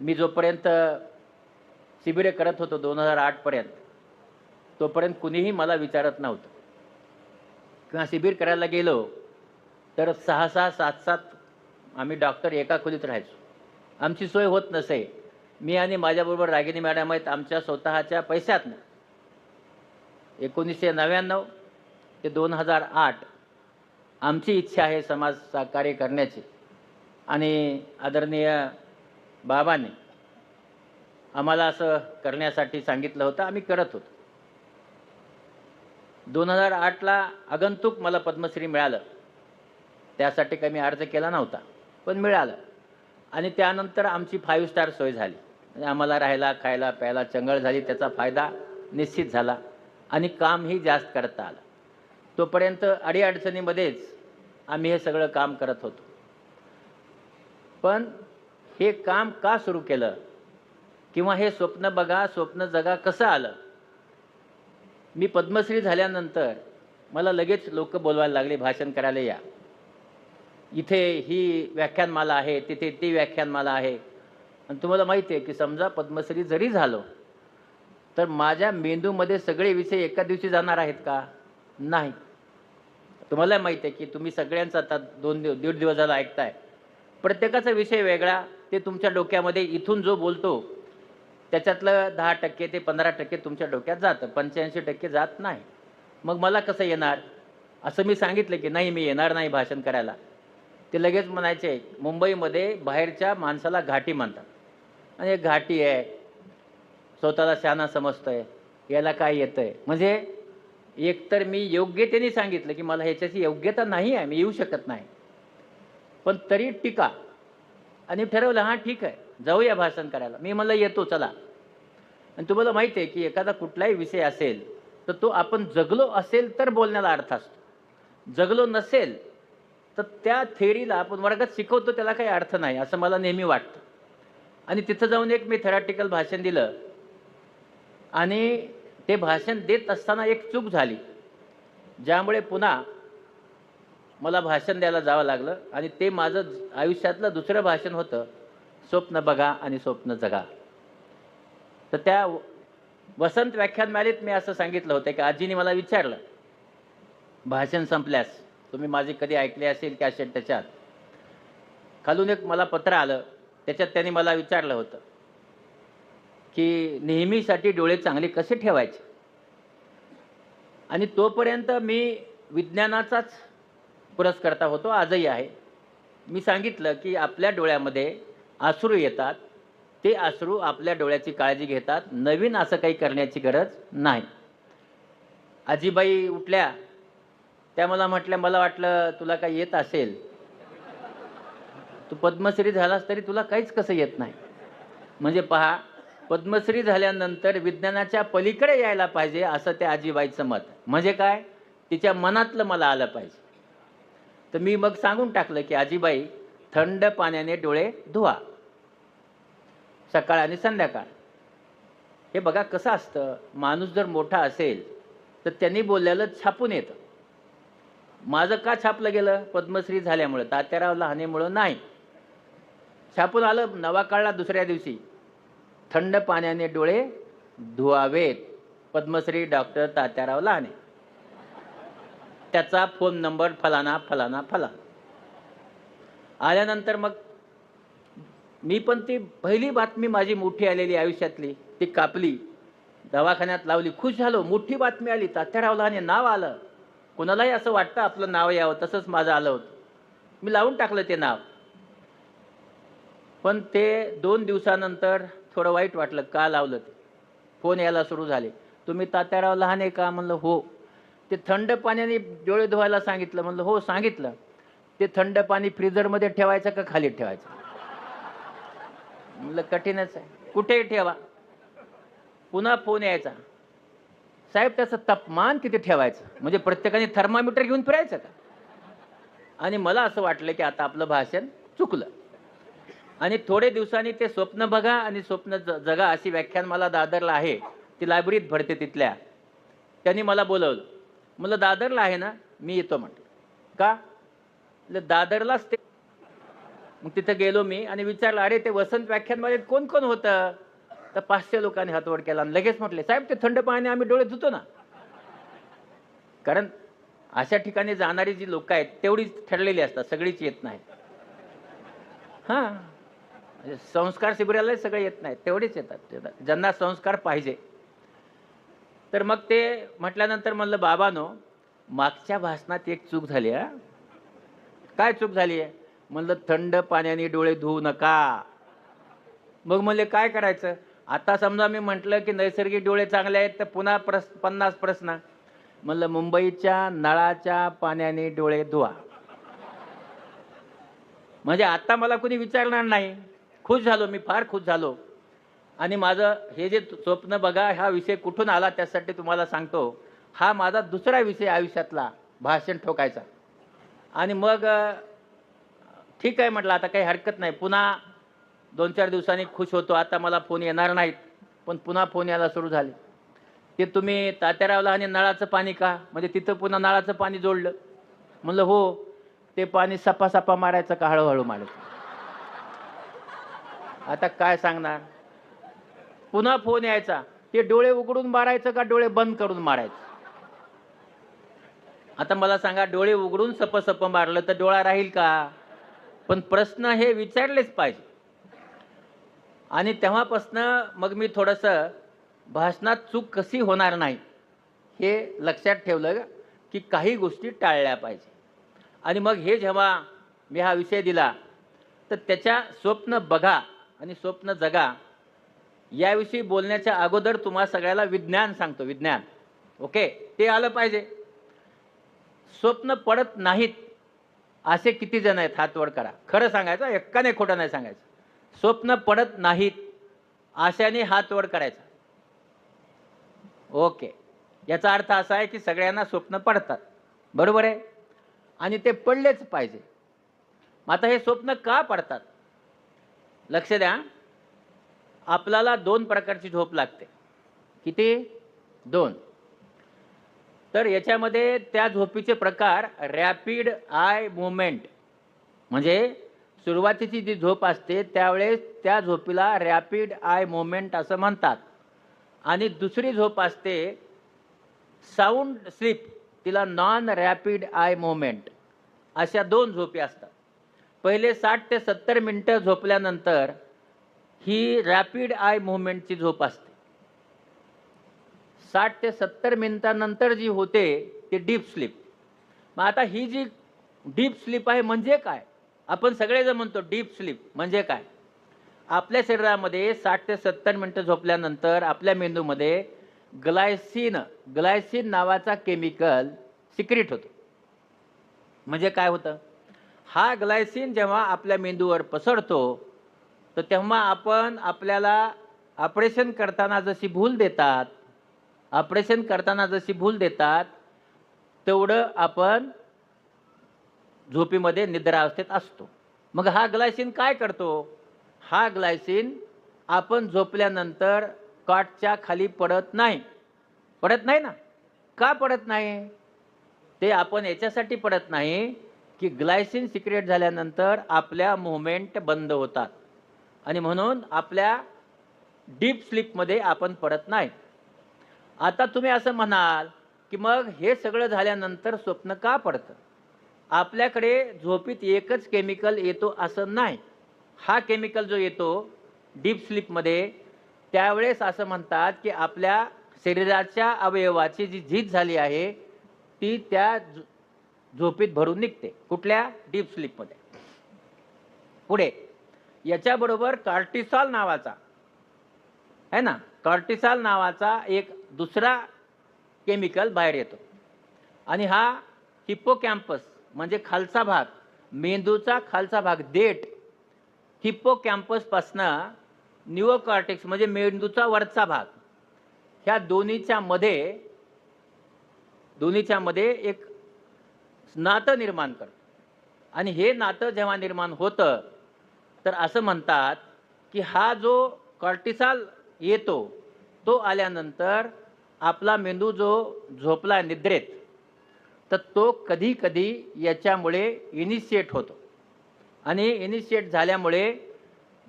मी जोपर्यंत शिबिरे करत होतो 2008 पर्यंत, तोपर्यंत कुणीही मला विचारत नव्हतं किंवा शिबिर करायला गेलो तर 6-6, 7-7 आम्ही डॉक्टर एका खोलीत राहायचो. आमची सोय होत नसे. मी आणि माझ्याबरोबर रागिनी मॅडम आहेत आमच्या स्वतःच्या पैशातनं 1999 ते 2008 आमची इच्छा आहे समाज कार्य करण्याची आणि आदरणीय बाबांनी आम्हाला असं करण्यासाठी सांगितलं होतं. आम्ही करत होतो. 2008ला आगंतुक मला पद्मश्री मिळालं. त्यासाठी काही मी अर्ज केला नव्हता, पण मिळालं. आणि त्यानंतर आमची 5 स्टार सोय झाली. म्हणजे आम्हाला राहायला, खायला, प्यायला चंगळ झाली. त्याचा फायदा निश्चित झाला आणि कामही जास्त करता आलं. तोपर्यंत अडीअडचणीमध्येच आम्ही हे सगळं काम करत होतो. पण हे काम का सुरू केलं किंवा हे स्वप्न बघा, स्वप्न जगा कसं आलं? मी पद्मश्री झाल्यानंतर मला लगेच लोक बोलवायला लागले, भाषण करायला या. इथे ही व्याख्यानमाला आहे, तिथे ती व्याख्यानमाला आहे. आणि तुम्हाला माहिती आहे की समजा पद्मश्री जरी झालो तर माझ्या मेंदूमध्ये सगळे विषय एका दिवशी जाणार आहेत का? नाही. तुम्हाला माहिती आहे की तुम्ही सगळ्यांचा आता 2-1.5 दिवस झाला ऐकताय. प्रत्येकाचा विषय वेगळा. ते तुमच्या डोक्यामध्ये इथून जो बोलतो त्याच्यातलं 10% ते 15% तुमच्या डोक्यात जातं, 85% जात नाही. मग मला कसं येणार? असं मी सांगितलं की नाही मी येणार नाही भाषण करायला. ते लगेच म्हणायचे मुंबईमध्ये बाहेरच्या माणसाला घाटी म्हणतात. आणि एक घाटी आहे, स्वतःला शहाणा समजतोय, याला काय येतंय? म्हणजे एकतर मी योग्यतेने सांगितलं की मला ह्याच्याची योग्यता नाही आहे, मी येऊ शकत नाही. पण तरी टीका. आणि ठरवलं हां ठीक आहे जाऊया भाषण करायला. मी म्हणलं येतो चला. आणि तुम्हाला माहिती आहे की एखादा कुठलाही विषय असेल तर तो आपण जगलो असेल तर बोलण्याला अर्थ असतो. जगलो नसेल तर त्या थेअरीला आपण वर्गात शिकवतो त्याला काही अर्थ नाही असं मला नेहमी वाटतं. आणि तिथं जाऊन एक मी थेरॅटिकल भाषण दिलं आणि ते भाषण देत असताना एक चूक झाली ज्यामुळे पुन्हा मला भाषण द्यायला जावं लागलं. आणि ते माझं आयुष्यातलं दुसरं भाषण होतं, स्वप्न बघा आणि स्वप्न जगा. तर त्या वसंत व्याख्यानमालेत मी असं सांगितलं होतं की आजीने मला विचारलं भाषण संपल्यास, तुम्ही माझी कधी ऐकले असेल कॅसेट, त्याच्यात खालून एक मला पत्र आलं. त्याच्यात त्यांनी मला विचारलं होतं की नेहमीसाठी डोळे चांगले कसे ठेवायचे. आणि तोपर्यंत मी विज्ञानाचाच पुरस्कर्ता होतो, आजही आहे. मी सांगितलं की आपल्या डोळ्यामध्ये अश्रू येतात, ते अश्रू आपल्या डोळ्याची काळजी घेतात, नवीन असं काही करण्याची गरज नाही. आजीबाई उठल्या, त्या मला म्हटल्या मला वाटलं तुला काही येत असेल, तू पद्मश्री झालास तरी तुला काहीच कसं येत नाही. म्हणजे पहा, पद्मश्री झाल्यानंतर विज्ञानाच्या पलीकडे यायला पाहिजे असं त्या आजीबाईचं मत. म्हणजे काय? तिच्या मनातलं मला आलं पाहिजे. तर मी मग सांगून टाकलं की आजीबाई थंड पाण्याने डोळे धुवा सकाळ आणि संध्याकाळ. हे बघा कसं असतं, माणूस जर मोठा असेल तर त्यांनी बोललेलं छापून येतं. माझं का छापलं गेलं? पद्मश्री झाल्यामुळं, तात्याराव लहानेमुळं नाही. छापून आलं नवाकाळला दुसऱ्या दिवशी, थंड पाण्याने डोळे धुवावेत, पद्मश्री डॉक्टर तात्याराव लहाने, त्याचा फोन नंबर फलाना फलाना फलाना. आल्यानंतर मग मी पण ती पहिली बातमी माझी मोठी आलेली आयुष्यातली ती कापली, दवाखान्यात लावली, खुश झालो. मोठी बातमी आली, तात्याराव लहाने नाव आलं. कोणालाही असं वाटतं आपलं नाव यावं, तसंच माझं आलं होतं. मी लावून टाकलं ते नाव. पण ते 2 दिवसानंतर थोडं वाईट वाटलं का लावलं ते. फोन यायला सुरू झाले, तुम्ही तात्याराव लहाने का? म्हणलं हो. ते थंड पाण्याने डोळे धुवायला सांगितलं. म्हणलं हो सांगितलं. ते थंड पाणी फ्रीजरमध्ये ठेवायचं का खाली ठेवायचं? म्हणलं कठीणच आहे, कुठेही ठेवा. पुन्हा फोन यायचा, साहेब त्याचं तापमान किती ठेवायचं? म्हणजे प्रत्येकाने थर्मामीटर घेऊन फिरायचं का? आणि मला असं वाटलं की आता आपलं भाषण चुकलं. आणि थोडे दिवसांनी ते स्वप्न बघा आणि स्वप्न जगा अशी व्याख्यान मला दादरला आहे, ती लायब्ररीत भरते तिथल्या. त्यांनी मला बोलवलं. म्हणलं दादरला आहे ना? मी येतो म्हटलं. का? दादरलाच ते मग तिथं गेलो मी आणि विचारलं, अरे ते वसंत व्याख्यानमालेत कोण कोण होतं? तर 500 लोकांनी हात वर केला आणि लगेच म्हटले, साहेब ते थंड पाण्याने आम्ही डोळे धुतो ना. कारण अशा ठिकाणी जाणारी जी लोक आहेत तेवढीच ठरलेली असतात, सगळीच येत नाही. हां, म्हणजे संस्कार शिबिराला सगळे येत नाहीत, तेवढेच येतात ज्यांना संस्कार पाहिजे. तर मग ते म्हटल्यानंतर म्हणलं, बाबांनो मागच्या भाषणात एक चूक झाली. काय चूक झाली आहे? म्हणलं थंड पाण्याने डोळे धुवू नका. मग म्हणले काय करायचं? आता समजा मी म्हटलं की नैसर्गिक डोळे चांगले आहेत तर पुन्हा 50 प्रश्न. म्हणलं मुंबईच्या नळाच्या पाण्याने डोळे धुवा. म्हणजे आता मला कोणी विचारणार नाही. खुश झालो मी, फार खुश झालो. आणि माझं हे जे स्वप्न बघा हा विषय कुठून आला त्यासाठी तुम्हाला सांगतो. हा माझा दुसरा विषय आयुष्यातला भाषण ठोकायचा. आणि मग ठीक आहे म्हटलं, आता काही हरकत नाही. पुन्हा 2-4 दिवसांनी खुश होतो. आता मला फोन येणार नाहीत. पण पुन्हा फोन यायला सुरू झाले. ते तुम्ही तात्यारावला आणि नळाचं पाणी का? म्हणजे तिथं पुन्हा नळाचं पाणी जोडलं. म्हणलं हो. ते पाणी सपा मारायचं का हळूहळू मारायचं? आता काय सांगणार? पुन्हा फोन यायचा. ते डोळे उघडून मारायचं का डोळे बंद करून मारायचं? आता मला सांगा, डोळे उघडून सप मारलं तर डोळा राहील का? पण प्रश्न हे विचारलेच पाहिजे. आणि तेव्हापासनं मग मी थोडंसं भाषणात चूक कशी होणार नाही हे लक्षात ठेवलं की काही गोष्टी टाळल्या पाहिजे. आणि मग हे जेव्हा मी हा विषय दिला तर त्याच्या स्वप्न बघा आणि स्वप्न जगा याविषयी बोलण्याच्या अगोदर तुम्हा सगळ्याला विज्ञान सांगतो. विज्ञान ओके, ते आलं पाहिजे. स्वप्न पडत नाहीत असे किती जण आहेत? हात वर करा. खरं सांगायचं, एक्का नाही, खोटं नाही सांगायचं. स्वप्न पडत नाहीत आशाने हात वर करायचा. ओके, याचा अर्थ असा आहे की सगळ्यांना स्वप्न पडतात, बरोबर आहे, आणि ते पडलेच पाहिजे. आता हे स्वप्न का पडतात? लक्ष द्या. आपल्याला 2 प्रकारची झोप लागते. किती? 2. तर याच्यामध्ये त्या झोपीचे प्रकार रॅपिड आय मूव्हमेंट, म्हणजे सुरुवातीची जी झोप असते त्यावेळेस त्या झोपीला रॅपिड आय मूव्हमेंट असं म्हणतात. आणि दुसरी झोप असते साऊंड स्लीप, तिला नॉन रॅपिड आय मूव्हमेंट. अशा 2 झोपी असतात. पहिले 60 ते 70 मिनिटं झोपल्यानंतर ही रॅपिड आय मूव्हमेंटची झोप असते. 60 ते 70 मिनिटांनंतर जी होते ती डीप स्लीप. मग आता ही जी डीप स्लीप आहे म्हणजे काय? आपण सगळेजण म्हणतो डीप स्लीप म्हणजे काय? आपल्या शरीरामध्ये 60 ते 70 मिनिटं झोपल्यानंतर आपल्या मेंदूमध्ये ग्लायसिन नावाचा केमिकल सिक्रेट होतो. म्हणजे काय होतं? हा ग्लायसिन जेव्हा आपल्या मेंदूवर पसरतो तर तेव्हा आपण आपल्याला ऑपरेशन करताना जशी भूल देतात तेवढं आपण झोपेमध्ये निद्रावस्थेत असतो. मग हा ग्लायसिन काय करतो? हा ग्लायसिन आपण झोपल्यानंतर कॉटच्या खाली पडत नाही ना. का पडत नाही? ते आपण याच्यासाठी पडत नाही की ग्लायसिन सिक्रेट झाल्यानंतर आपल्या मूव्हमेंट बंद होतात आणि म्हणून आपल्या डीप स्लीपमध्ये आपण पडत नाही. आता तुम्ही असं म्हणाल की मग हे सगळं झाल्यानंतर स्वप्न का पडतं? आपल्याकडे झोपीत एकच केमिकल येतो असं नाही. हा केमिकल जो येतो डीप स्लीपमध्ये त्यावेळेस असं म्हणतात की आपल्या शरीराच्या अवयवाची जी झीज झाली आहे ती त्या झोपीत भरून निघते. कुठल्या? डीप स्लीपमध्ये. पुढे याच्याबरोबर कॉर्टिसॉल नावाचा आहे ना, कॉर्टिसॉल नावाचा एक दुसरा केमिकल बाहेर येतो. आणि हा हिप्पोकॅम्पस म्हणजे खालचा भाग, मेंदूचा खालचा भाग, देठ, हिप्पोकॅम्पसपासनं न्यूरोकॉर्टेक्स म्हणजे मेंदूचा वरचा भाग, ह्या दोन्हीच्या मध्ये एक नातं निर्माण करतं. आणि हे नातं जेव्हा निर्माण होतं तर असं म्हणतात की हा जो कॉर्टिसॉल येतो तो आल्यानंतर आपला मेंदू जो झोपला निद्रेत तर तो कधी कधी याच्यामुळे इनिशिएट होतो. आणि इनिशिएट झाल्यामुळे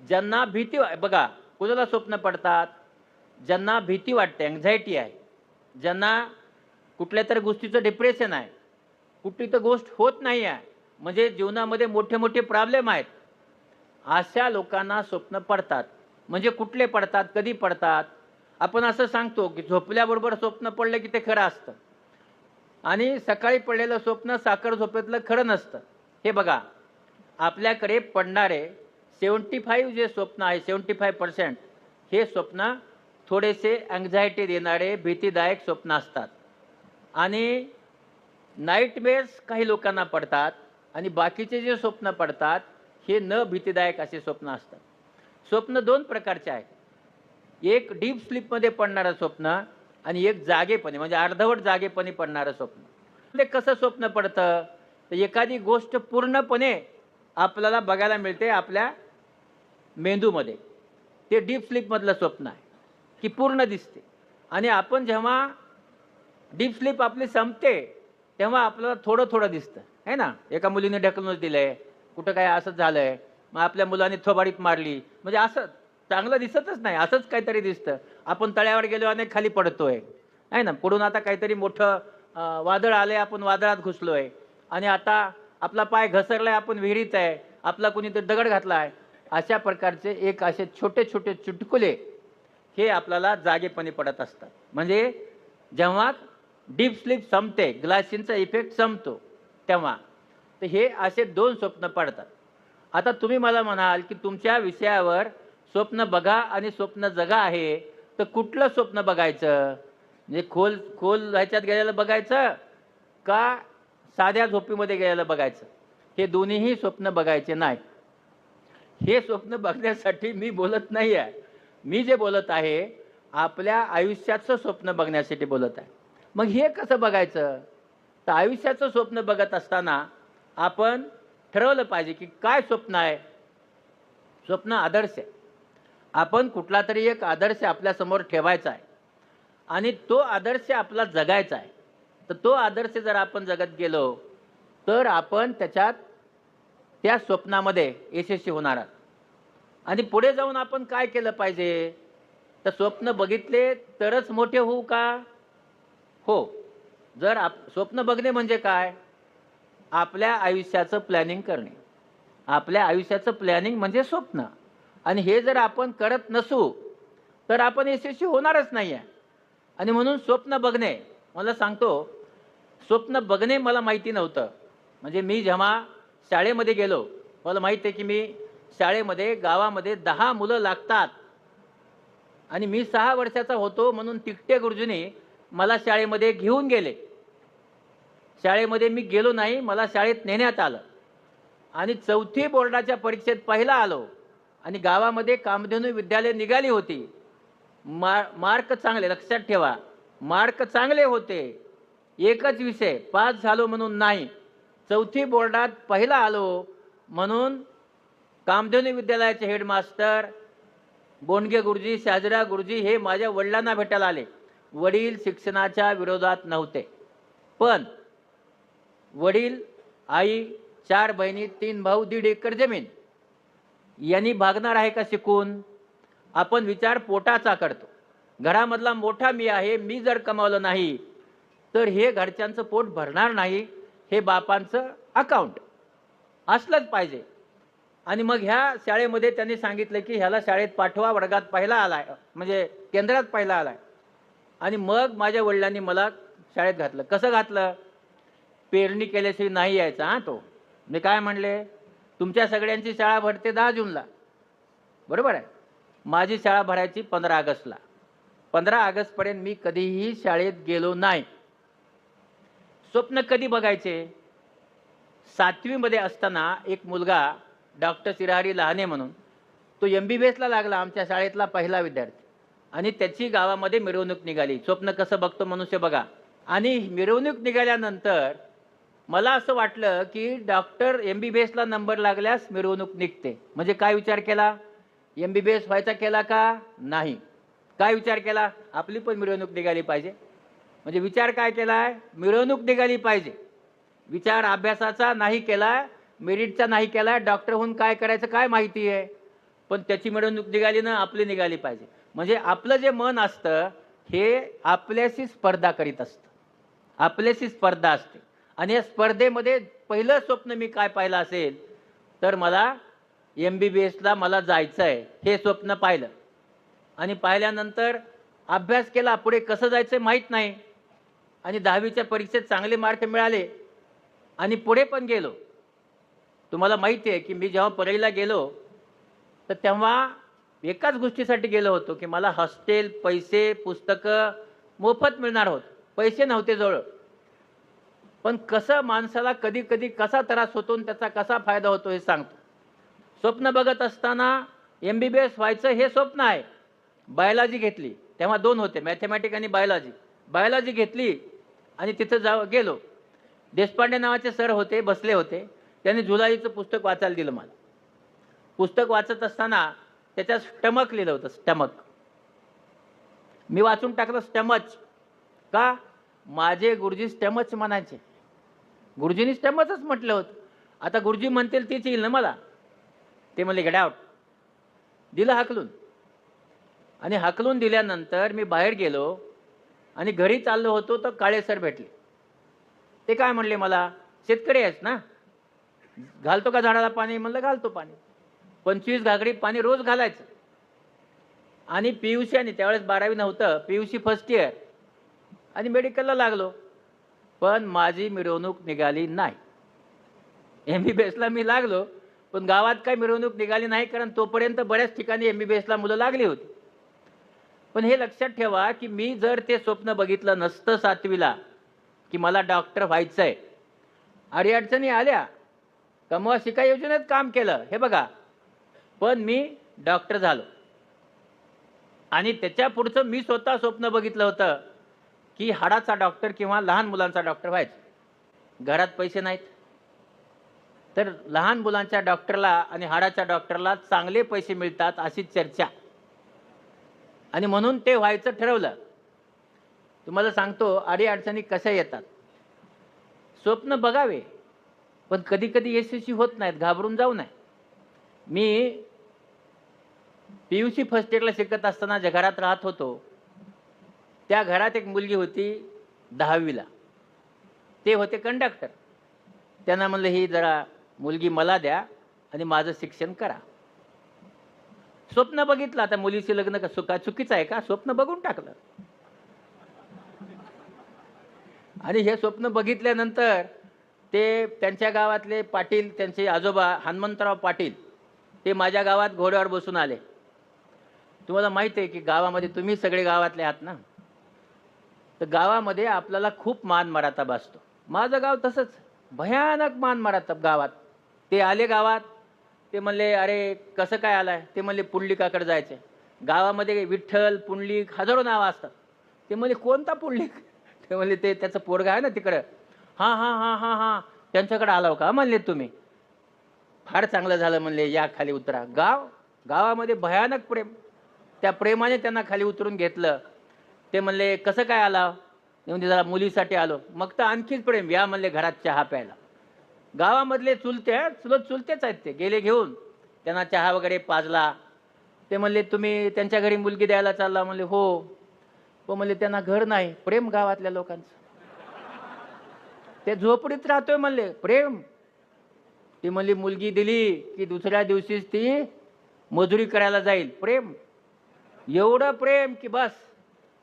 ज्यांना भीती बघा कुणाला स्वप्न पडतात, ज्यांना भीती वाटते, अँक्झायटी आहे, ज्यांना कुठल्या तरी गोष्टीचं डिप्रेशन आहे, कुठली तर गोष्ट होत नाही आहे, म्हणजे जीवनामध्ये मोठे मोठे प्रॉब्लेम आहेत, अशा लोकांना स्वप्न पडतात. म्हणजे कुठले पडतात, कधी पडतात? आपण असं सांगतो की झोपल्याबरोबर स्वप्न पडलं की ते खरं असतं आणि सकाळी पडलेलं स्वप्न साखर झोपेतलं खरं नसतं. हे बघा, आपल्याकडे पडणारे 75 जे स्वप्न आहे, 75% हे स्वप्न थोडेसे अँक्झायटी देणारे, भीतीदायक स्वप्न असतात. आणि नाईटमेअर्स काही लोकांना पडतात आणि बाकीचे जे स्वप्न पडतात हे न भीतीदायक असे स्वप्न असतात. स्वप्न 2 प्रकारचे आहेत. एक डीप स्लीपमध्ये पडणारं स्वप्न आणि एक जागेपणी म्हणजे अर्धवट जागेपणी पडणारं स्वप्न. ते कसं स्वप्न पडतं? तर एखादी गोष्ट पूर्णपणे आपल्याला बघायला मिळते आपल्या मेंदूमध्ये. ते डीप स्लीपमधलं स्वप्न आहे, की पूर्ण दिसते. आणि आपण जेव्हा डीप स्लीप आपली संपते, तेव्हा आपल्याला थोडं-थोडं दिसतं, आहे ना? एका मुलीने ढकलूनच दिलंय, कुठं काय असंच झालंय, मग आपल्या मुलाने थोबाडीत मारली, म्हणजे असं चांगलं दिसतच नाही, असंच काहीतरी दिसतं. आपण तळ्यावर गेलो आणि खाली पडतोय, आहे ना? पुढून आता काहीतरी मोठं वादळ आलंय, आपण वादळात घुसलोय आणि आता आपला पाय घसरलाय, आपण विहिरीत आहे, आपला कुणीतरी दगड घातलाय. अशा प्रकारचे एक असे छोटे-छोटे चुटकुले हे आपल्याला जागेपणी पडत असतात. म्हणजे जेव्हा डीप स्लीप संपते, ग्लासिनचा इफेक्ट संपतो तेव्हा. तर हे असे 2 स्वप्न पडतात. आता तुम्ही मला म्हणाल, की तुमच्या विषयावर स्वप्न बघा आणि स्वप्न जगा आहे, तर कुठलं स्वप्न बघायचं? म्हणजे खोल खोल ह्याच्यात गेलेलं बघायचं का साध्या झोपेमध्ये गेलेलं बघायचं? हे दोन्हीही स्वप्न बघायचे नाही. हे स्वप्न बघण्यासाठी मी बोलत नाही आहे. मी जे बोलत आहे, आपल्या आयुष्याचं स्वप्न बघण्यासाठी बोलत आहे. मग हे कसं बघायचं? तर आयुष्याचं स्वप्न बघत असताना आपण ठरवलं पाहिजे, की काय स्वप्न आहे? स्वप्न आदर्श आहे. आपण कुठलातरी एक आदर्श आपल्यासमोर ठेवायचा आहे आणि तो आदर्श आपला जगायचा आहे. तर तो आदर्श जर आपण जगत गेलो, तर आपण त्याच्यात त्या स्वप्नामध्ये यशस्वी होणार आहात. आणि पुढे जाऊन आपण काय केलं पाहिजे? तर स्वप्न बघितले तरच मोठे होऊ का? हो. जर स्वप्न बघणे म्हणजे काय? आपल्या आयुष्याचं प्लॅनिंग करणे. आपल्या आयुष्याचं प्लॅनिंग म्हणजे स्वप्न. आणि हे जर आपण करत नसू, तर आपण यशस्वी होणारच नाही आहे. आणि म्हणून स्वप्न बघणे, मला सांगतो, स्वप्न बघणे मला माहिती नव्हतं. म्हणजे मी जेव्हा शाळेमध्ये गेलो, मला माहीत आहे की मी शाळेमध्ये गावामध्ये 10 मुलं लागतात आणि मी 6 वर्षाचा होतो म्हणून तिकटे गुरुजींनी मला शाळेमध्ये घेऊन गेले. शाळेमध्ये मी गेलो नाही, मला शाळेत नेण्यात आलं आणि 4थी बोर्डाच्या परीक्षेत पहिला आलो आणि गावामध्ये कामधेनू विद्यालय निघाली होती. मार्क चांगले, लक्षात ठेवा, मार्क चांगले होते. एकच विषय पास झालो म्हणून नाही, 4थी बोर्डात पहिला आलो म्हणून कामधेनू विद्यालयाचे हेडमास्टर बोंडगे गुरुजी, शाजरा गुरुजी हे माझ्या वडिलांना भेटायला आले. वडील शिक्षणाच्या विरोधात नव्हते, पण वडील, आई, 4 बहिणी, 3 भाऊ, 1.5 एकर जमीन, यांनी भागणार आहे का शिकून? आपण विचार पोटाचा करतो. घरामधला मोठा मी आहे, मी जर कमावलं नाही तर हे घरच्यांचं पोट भरणार नाही, हे बापांचं अकाउंट असलंच पाहिजे. आणि मग ह्या शाळेमध्ये त्यांनी सांगितलं की ह्याला शाळेत पाठवा, वर्गात पहिला आलाय, म्हणजे केंद्रात पहिला आलाय. आणि मग माझ्या वडिलांनी मला शाळेत घातलं. कसं घातलं? पेरणी केल्याशिवाय नाही यायचा हां तो. मी काय म्हणले, तुमच्या सगळ्यांची शाळा भरते 10 जूनला, बरोबर आहे. माझी शाळा भरायची 15 ऑगस्टला. 15 ऑगस्टपर्यंत मी कधीही शाळेत गेलो नाही. स्वप्न कधी बघायचे? 7वी मध्ये असताना एक मुलगा डॉक्टर शिरारी लहाने म्हणून, तो MBBSला लागला, आमच्या शाळेतला पहिला विद्यार्थी. आणि त्याची गावामध्ये मिरवणूक निघाली. स्वप्न कसं बघतो मनुष्य बघा. आणि मिरवणूक निघाल्यानंतर मला असं वाटलं की डॉक्टर MBBSला नंबर लागल्यास मिरवणूक निघते. म्हणजे काय विचार केला? MBBS व्हायचा केला का? नाही. काय विचार केला? आपली पण मिरवणूक निघाली पाहिजे. म्हणजे विचार काय केलाय? मिरवणूक निघाली पाहिजे. विचार अभ्यासाचा नाही केला, मेरिटचा नाही केला, डॉक्टर होऊन काय करायचं काय माहिती आहे, पण त्याची मिरवणूक निघाली ना आपली निघाली पाहिजे. म्हणजे आपलं जे मन असतं हे आपल्याशी स्पर्धा करीत असतं, आपल्याशी स्पर्धा असते. आणि या स्पर्धेमध्ये पहिलं स्वप्न मी काय पाहिलं असेल तर मला MBBSला मला जायचं आहे हे स्वप्न पाहिलं. आणि पाहिल्यानंतर अभ्यास केला, पुढे कसं जायचं माहीत नाही, आणि 10वीच्या परीक्षेत चांगले मार्क मिळाले आणि पुढे पण गेलो. तुम्हाला माहिती आहे की मी जेव्हा परळीला गेलो तर तेव्हा एकाच गोष्टीसाठी गेलो होतो की मला हॉस्टेल, पैसे, पुस्तकं मोफत मिळणार होत, पैसे नव्हते जवळ. पण कसं माणसाला कधी कधी कसा त्रास होतो आणि त्याचा कसा फायदा होतो हे सांगतो. स्वप्न बघत असताना MBBS व्हायचं हे स्वप्न आहे. बायोलॉजी घेतली, तेव्हा 2 होते, मॅथमॅटिक्स आणि बायोलॉजी. बायोलॉजी घेतली आणि तिथं गेलो. देशपांडे नावाचे सर होते, बसले होते. त्यांनी जुलाईचं पुस्तक वाचायला दिलं मला. पुस्तक वाचत असताना त्याच्यात स्टमक लिहिलं होतं, स्टमक. मी वाचून टाकलं स्टमच. का? माझे गुरुजी स्टमच म्हणायचे, गुरुजींनी स्टमचच म्हटलं होतं. आता गुरुजी म्हणतील तीच येईल ना मला. ते म्हणले गेट आउट. दिलं हाकलून. आणि हाकलून दिल्यानंतर मी बाहेर गेलो आणि घरी चाललो होतो तर काळे सर भेटले. ते काय म्हणले मला, शेतकरी आहेस ना, घालतो का झाडाला पाणी? म्हणलं घालतो पाणी. 25 घागरी पाणी रोज घालायचं. आणि PUC, आणि त्यावेळेस 12वी नव्हतं, PUC फर्स्ट इयर, आणि मेडिकलला लागलो. पण माझी मिरवणूक निघाली नाही. MBBSला मी लागलो पण गावात काही मिरवणूक निघाली नाही, कारण तोपर्यंत बऱ्याच ठिकाणी MBBSला मुलं लागली होती. पण हे लक्षात ठेवा की मी जर ते स्वप्न बघितलं नसतं 7वीला की मला डॉक्टर व्हायचं आहे, अडीअडचणी आल्या, कमवा शिका योजनेत काम केलं, हे बघा, पण मी डॉक्टर झालो. आणि त्याच्या पुढचं मी स्वतः स्वप्न बघितलं होतं की हाडाचा डॉक्टर किंवा लहान मुलांचा डॉक्टर व्हायचं. घरात पैसे नाहीत, तर लहान मुलांच्या डॉक्टरला आणि हाडाच्या डॉक्टरला चांगले पैसे मिळतात अशी चर्चा, आणि म्हणून ते व्हायचं ठरवलं. तुम्हाला सांगतो अडीअडचणी कशा येतात. स्वप्न बघावे पण कधी कधी यशस्वी होत नाहीत, घाबरून जाऊ नये. मी PUC फर्स्ट इयरला शिकत असताना ज्या घरात राहत होतो त्या घरात एक मुलगी होती 10वीला. ते होते कंडक्टर. त्यांना म्हणलं ही जरा मुलगी मला द्या आणि माझं शिक्षण करा. स्वप्न बघितलं, आता मुलीचे लग्न का चुकीचं आहे का? स्वप्न बघून टाकलं. आणि हे स्वप्न बघितल्यानंतर ते त्यांच्या गावातले पाटील, त्यांचे आजोबा हनुमंतराव पाटील, ते माझ्या गावात घोड्यावर बसून आले. तुम्हाला माहिती आहे की गावामध्ये तुम्ही सगळे गावातले आहात ना, तर गावामध्ये आपल्याला खूप मान मराता बसतो. माझं गाव तसंच, भयानक मान मराता गावात. ते आले गावात, ते म्हणले अरे कसं काय आलाय? ते म्हणले पुंडलिकाकडे जायचे. गावामध्ये विठ्ठल, पुंडलिक हजारो नावं असतात. ते म्हणले कोणता पुंडलिक? ते म्हणले ते त्याचं पोरगा आहे ना तिकडं. हां हां हां हां हां त्यांच्याकडे आलाव का म्हणले तुम्ही? फार चांगलं झालं म्हणले, या खाली उतरा. गावामध्ये भयानक प्रेम. त्या प्रेमाने त्यांना खाली उतरून घेतलं. ते म्हणले कसं काय आला? म्हणजे जरा मुलीसाठी आलो. मग तर आणखीच प्रेम, या म्हणले घरात चहा प्यायला. गावामधले चुलतेच आहेत. ते गेले घेऊन, त्यांना चहा वगैरे पाजला. ते म्हणले तुम्ही त्यांच्या घरी मुलगी द्यायला चालला? म्हणले हो. हो म्हणले त्यांना घर नाही. प्रेम गावातल्या लोकांचं. ते झोपडीत राहतोय म्हणले, प्रेम. ती म्हणली मुलगी दिली की दुसऱ्या दिवशीच ती मजुरी करायला जाईल. प्रेम, एवढं प्रेम की बस.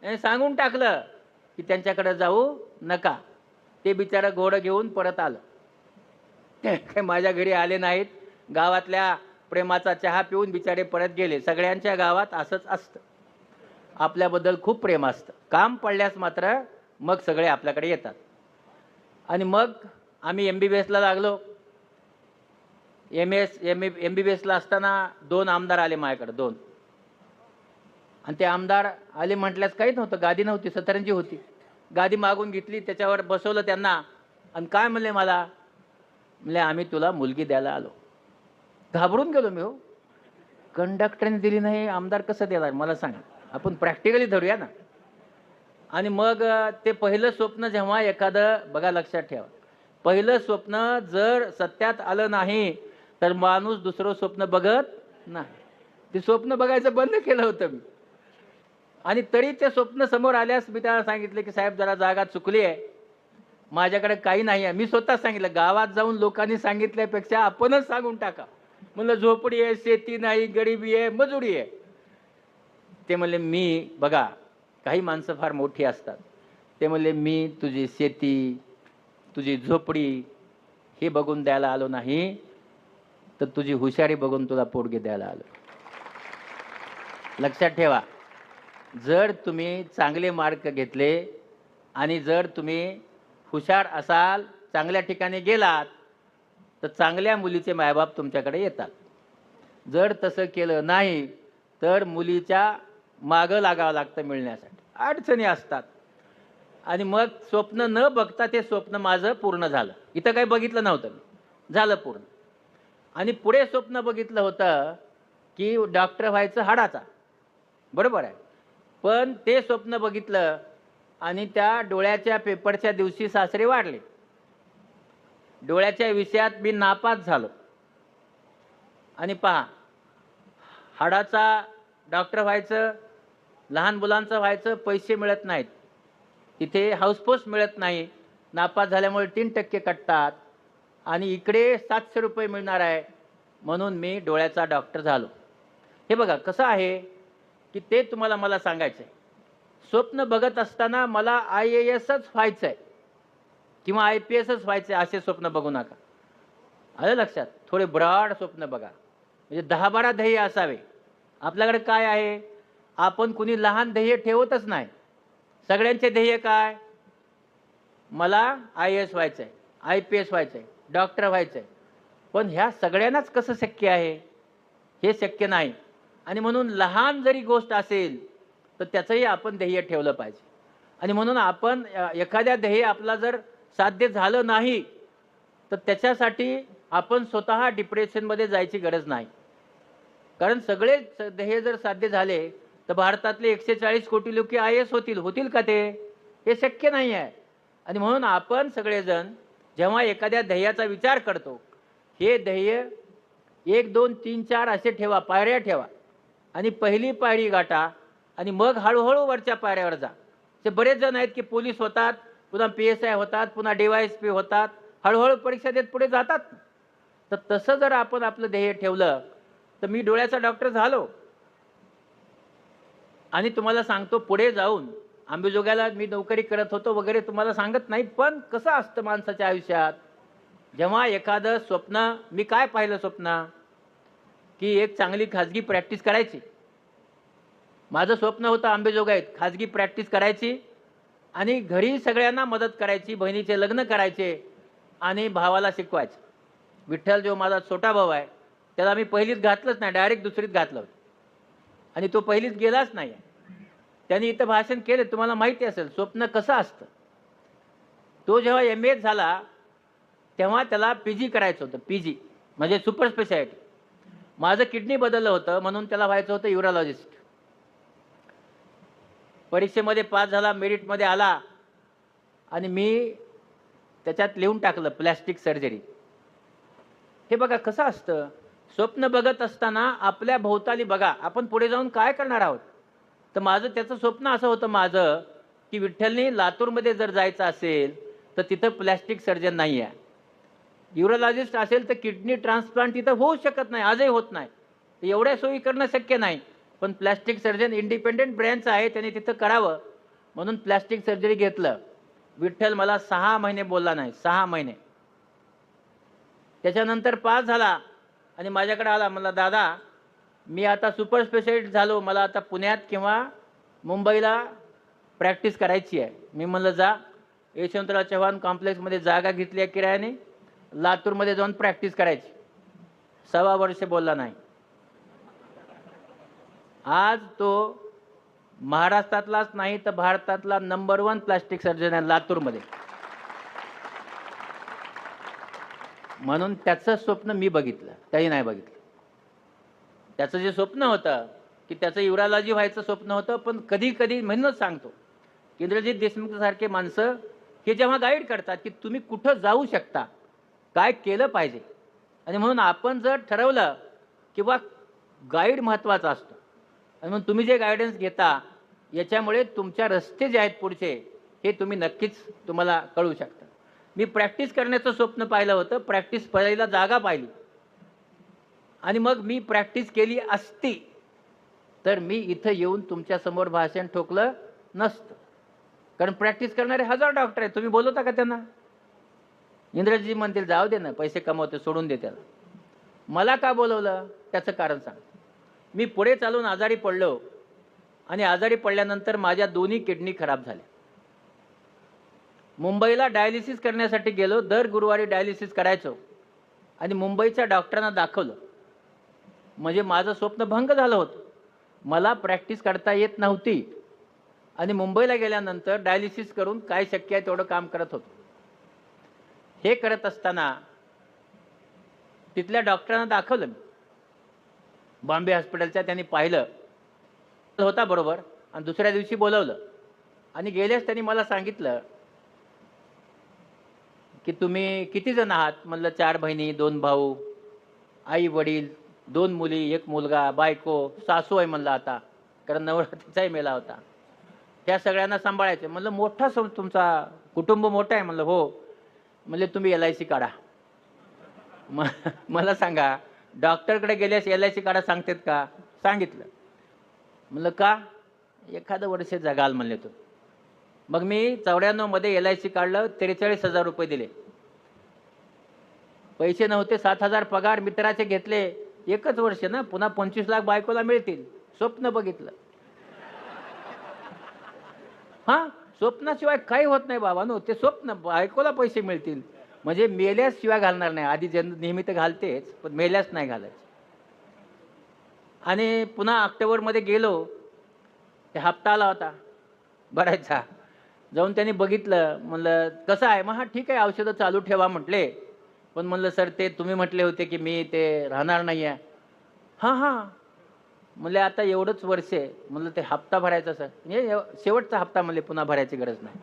सांगून टाकलं की त्यांच्याकडे जाऊ नका. ते बिचारा घोडं घेऊन परत आलं. ते काही माझ्या घरी आले नाहीत. गावातल्या प्रेमाचा चहा पिऊन बिचारे परत गेले. सगळ्यांच्या गावात असंच असतं, आपल्याबद्दल खूप प्रेम असतं. काम पडल्यास मात्र मग सगळे आपल्याकडे येतात. आणि मग आम्ही MBBSला लागलो. MBBSला असताना 2 आमदार आले माझ्याकडे, 2. आणि ते आमदार आले म्हटल्यास काहीच नव्हतं, गादी नव्हती, सतरंजी होती. गादी मागून घेतली, त्याच्यावर बसवलं त्यांना. आणि काय म्हणले मला? म्हणले आम्ही तुला मुलगी द्यायला आलो. घाबरून गेलो मी. हो, कंडक्टरने दिली नाही, आमदार कसं देणार मला सांगा? आपण प्रॅक्टिकली धरूया ना. आणि मग ते पहिलं स्वप्न जेव्हा एखादं, बघा लक्षात ठेवा, पहिलं स्वप्न जर सत्यात आलं नाही तर माणूस दुसरं स्वप्न बघत नाही. ते स्वप्न बघायचं बंद केलं होतं मी. आणि तरी ते स्वप्न समोर आल्यास मी त्याला सांगितलं की साहेब जरा जागा चुकली आहे, माझ्याकडे काही नाही आहे. मी स्वतः सांगितलं, गावात जाऊन लोकांनी सांगितल्यापेक्षा आपणच सांगून टाका. म्हणलं झोपडी आहे, शेती नाही, गरिबी आहे, मजुरी आहे. ते म्हणले मी बघा, काही माणसं फार मोठी असतात. ते म्हणले मी तुझी शेती, तुझी झोपडी हे बघून द्यायला आलो नाही, तर तुझी हुशारी बघून तुला पोटगी द्यायला आलो. लक्षात ठेवा, जर तुम्ही चांगले मार्क घेतले आणि जर तुम्ही हुशार असाल, चांगल्या ठिकाणी गेलात, तर चांगल्या मुलीचे मायबाप तुमच्याकडे येतात. जर तसं केलं नाही तर मुलीच्या मागं लागावं लागतं मिळण्यासाठी, अडचणी असतात. आणि मग स्वप्न न बघता ते स्वप्न माझं पूर्ण झालं. इथं काही बघितलं नव्हतं मी, झालं पूर्ण. आणि पुढे स्वप्न बघितलं होतं की डॉक्टर व्हायचं हाडाचा, बरोबर आहे. पण ते स्वप्न बघितलं आणि त्या डोळ्याच्या पेपरच्या दिवशी सासरे वाढले. डोळ्याच्या विषयात मी नापास झालो. आणि पहा, हाडाचा डॉक्टर व्हायचं, लहान मुलांचं व्हायचं, पैसे मिळत नाहीत, तिथे हाऊसपोस्ट मिळत नाही, नापास झाल्यामुळे 3% कटतात. आणि इकडे 700 रुपये मिळणार आहे, म्हणून मी डोळ्याचा डॉक्टर झालो. हे बघा कसं आहे की ते तुम्हाला मला सांगायचं आहे. स्वप्न बघत असताना मला IASच व्हायचं आहे किंवा IPSच व्हायचं आहे असे स्वप्न बघू नका. आलं लक्षात? थोडे ब्रॉड स्वप्न बघा, म्हणजे 10-12 ध्येय असावे. आपल्याकडे काय आहे, आपण कुणी लहान ध्येय ठेवतच नाही. सगळ्यांचे ध्येय काय, मला IAS व्हायचं आहे, IPS व्हायचं आहे, डॉक्टर व्हायचं आहे. पण ह्या सगळ्यांनाच कसं शक्य आहे, हे शक्य नाही. आणि म्हणून लहान जरी गोष्ट असेल तर त्याचंही आपण ध्येय ठेवलं पाहिजे. आणि म्हणून आपण एखाद्या ध्येय आपला जर साध्य झालं नाही तर त्याच्यासाठी आपण स्वतः डिप्रेशनमध्ये जायची गरज नाही. कारण सगळे ध्येय जर साध्य झाले तर भारतातले 140 कोटी लोक IAS होतील का ते? हे शक्य नाही आहे. आणि म्हणून आपण सगळेजण जेव्हा एखाद्या ध्येयाचा विचार करतो, हे ध्येय 1, 2, 3, 4 असे ठेवा, पायऱ्या ठेवा. आणि पहिली पायरी गाठा आणि मग हळूहळू वरच्या पायऱ्यावर जा. ते बरेच जण आहेत की पोलीस होतात, पुन्हा PSI होतात, पुन्हा DYSP होतात, हळूहळू परीक्षा देत पुढे जातात. तर तसं जर आपण आपलं ध्येय ठेवलं तर मी डोळ्याचा डॉक्टर झालो. आणि तुम्हाला सांगतो, पुढे जाऊन अंबाजोगाईला मी नोकरी करत होतो वगैरे तुम्हाला सांगत नाही. पण कसं असतं माणसाच्या आयुष्यात, जेव्हा एखादं स्वप्न, मी काय पाहिलं स्वप्न की एक चांगली खाजगी प्रॅक्टिस करायची. माझं स्वप्न होतं अंबाजोगाईत खाजगी प्रॅक्टिस करायची आणि घरी सगळ्यांना मदत करायची, बहिणीचे लग्न करायचे आणि भावाला शिकवायचे. विठ्ठल जो माझा छोटा भाऊ आहे त्याला मी पहिलीत घातलंच नाही, डायरेक्ट दुसरीत घातलं होतं. आणि तो पहिलीत गेलाच नाही. त्यांनी इथं भाषण केलं, तुम्हाला माहिती असेल स्वप्न कसं असतं. तो जेव्हा MA झाला तेव्हा त्याला PG करायचं होतं, PG म्हणजे सुपर स्पेशालिटी. माझं किडनी बदललं होतं म्हणून त्याला व्हायचं होतं युरोलॉजिस्ट. परीक्षेमध्ये पास झाला, मेरिटमध्ये आला आणि मी त्याच्यात लिहून टाकलं प्लॅस्टिक सर्जरी. हे बघा कसं असतं, स्वप्न बघत असताना आपल्या भोवताली बघा आपण पुढे जाऊन काय करणार आहोत. तर माझं त्याचं स्वप्न असं होतं माझं की विठ्ठलनी लातूरमध्ये जर जायचं असेल तर तिथं प्लॅस्टिक सर्जन नाही आहे. युरोलॉजिस्ट असेल तर किडनी ट्रान्सप्लांट तिथं होऊ शकत नाही, आजही होत नाही. तर एवढ्या सोयी करणं शक्य नाही. पण प्लॅस्टिक सर्जन इंडिपेंडेंट ब्रँच आहे, त्याने तिथं करावं म्हणून प्लॅस्टिक सर्जरी घेतलं. विठ्ठल मला 6 महिने बोलला नाही, 6 महिने. त्याच्यानंतर पास झाला आणि माझ्याकडे आला, म्हणला दादा मी आता सुपर स्पेशालिस्ट झालो, मला आता पुण्यात किंवा मुंबईला प्रॅक्टिस करायची आहे. मी म्हणलं जा, यशवंतराव चव्हाण कॉम्प्लेक्समध्ये जागा घेतली आहे किरायाने, लातूरमध्ये जाऊन प्रॅक्टिस करायची. 1.25 वर्ष बोलला नाही. आज तो महाराष्ट्रातलाच नाही तर भारतातला नंबर 1 प्लास्टिक सर्जन आहे लातूरमध्ये. म्हणून त्याचं स्वप्न मी बघितलं, त्याही नाही बघितलं. त्याचं जे स्वप्न होतं की त्याचं युरोलॉजी व्हायचं स्वप्न होतं. पण कधी कधी म्हणूनच सांगतो, इंद्रजित देशमुख सारखे माणसं हे जेव्हा गाईड करतात की तुम्ही कुठं जाऊ शकता, काय केलं पाहिजे. आणि म्हणून आपण जर ठरवलं किंवा गाईड महत्त्वाचा असतो आणि मग तुम्ही जे गायडन्स घेता याच्यामुळे तुमच्या रस्ते जे आहेत पुढचे हे तुम्ही नक्कीच तुम्हाला कळू शकता. मी प्रॅक्टिस करण्याचं स्वप्न पाहिलं होतं, प्रॅक्टिस पहिला जागा पाहिली आणि मग मी प्रॅक्टिस केली असती तर मी इथं येऊन तुमच्यासमोर भाषण ठोकलं नसतं. कारण प्रॅक्टिस करणारे हजार डॉक्टर आहेत, तुम्ही बोलवता का त्यांना? इंद्रजी म्हणतील जाऊ दे ना, पैसे कमवते, सोडून दे त्याला. मला का बोलवलं त्याचं कारण सांग. मी पुढे चालून आजारी पडलो आणि आजारी पडल्यानंतर माझ्या दोन्ही किडनी खराब झाल्या. मुंबईला डायलिसिस करण्यासाठी गेलो, दर गुरुवारी डायलिसिस करायचो आणि मुंबईच्या डॉक्टरांना दाखवलं. म्हणजे माझं स्वप्न भंग झालं होतं. मला प्रॅक्टिस करता येत नव्हती आणि मुंबईला गेल्यानंतर डायलिसिस करून काय शक्य आहे तेवढं काम करत होतो. हे करत असताना तिथल्या डॉक्टरांना दाखवलं मी, बॉम्बे हॉस्पिटलच्या. त्यांनी पाहिलं होता बरोबर आणि दुसऱ्या दिवशी बोलवलं आणि गेल्यास त्यांनी मला सांगितलं की तुम्ही किती जण आहात? म्हणलं 4 बहिणी, 2 भाऊ, आई वडील, 2 मुली, 1 मुलगा, बायको, सासू आहे म्हणलं आता, कारण नवरा तिचाही मेला होता. त्या सगळ्यांना सांभाळायचे. म्हणलं मोठा तुमचा कुटुंब मोठं आहे? म्हणलं हो. म्हणले तुम्ही LIC काढा. मला सांगा, डॉक्टरकडे गेल्यास LIC काढा सांगतात का? सांगितलं. म्हणलं का? एखादं वर्ष जगाल म्हणले तो. मग मी 94 मध्ये LIC काढलं, 43,000 रुपये दिले. पैसे नव्हते, 7,000 पगार मित्राचे घेतले. एकच वर्ष ना, पुन्हा 25 लाख बायकोला मिळतील. स्वप्न बघितलं. हां, स्वप्नाशिवाय काही होत नाही बाबांनो. ते स्वप्न, बायकोला पैसे मिळतील म्हणजे मेल्यास शिवाय घालणार नाही. आधी नेहमी तर घालतेच, पण मेल्यास नाही घालायचं. आणि पुन्हा ऑक्टोबरमध्ये गेलो, ते हप्ता आला होता भरायचा. जाऊन त्यांनी बघितलं. म्हणलं कसं आहे? मग हां ठीक आहे, औषधं चालू ठेवा म्हटले. पण म्हणलं सर ते तुम्ही म्हटले होते की मी ते राहणार नाही आहे. हां हां. म्हणले आता एवढंच वर्ष आहे. म्हणलं ते हप्ता भरायचा सर. हे शेवटचा हप्ता म्हणले, पुन्हा भरायची गरज नाही.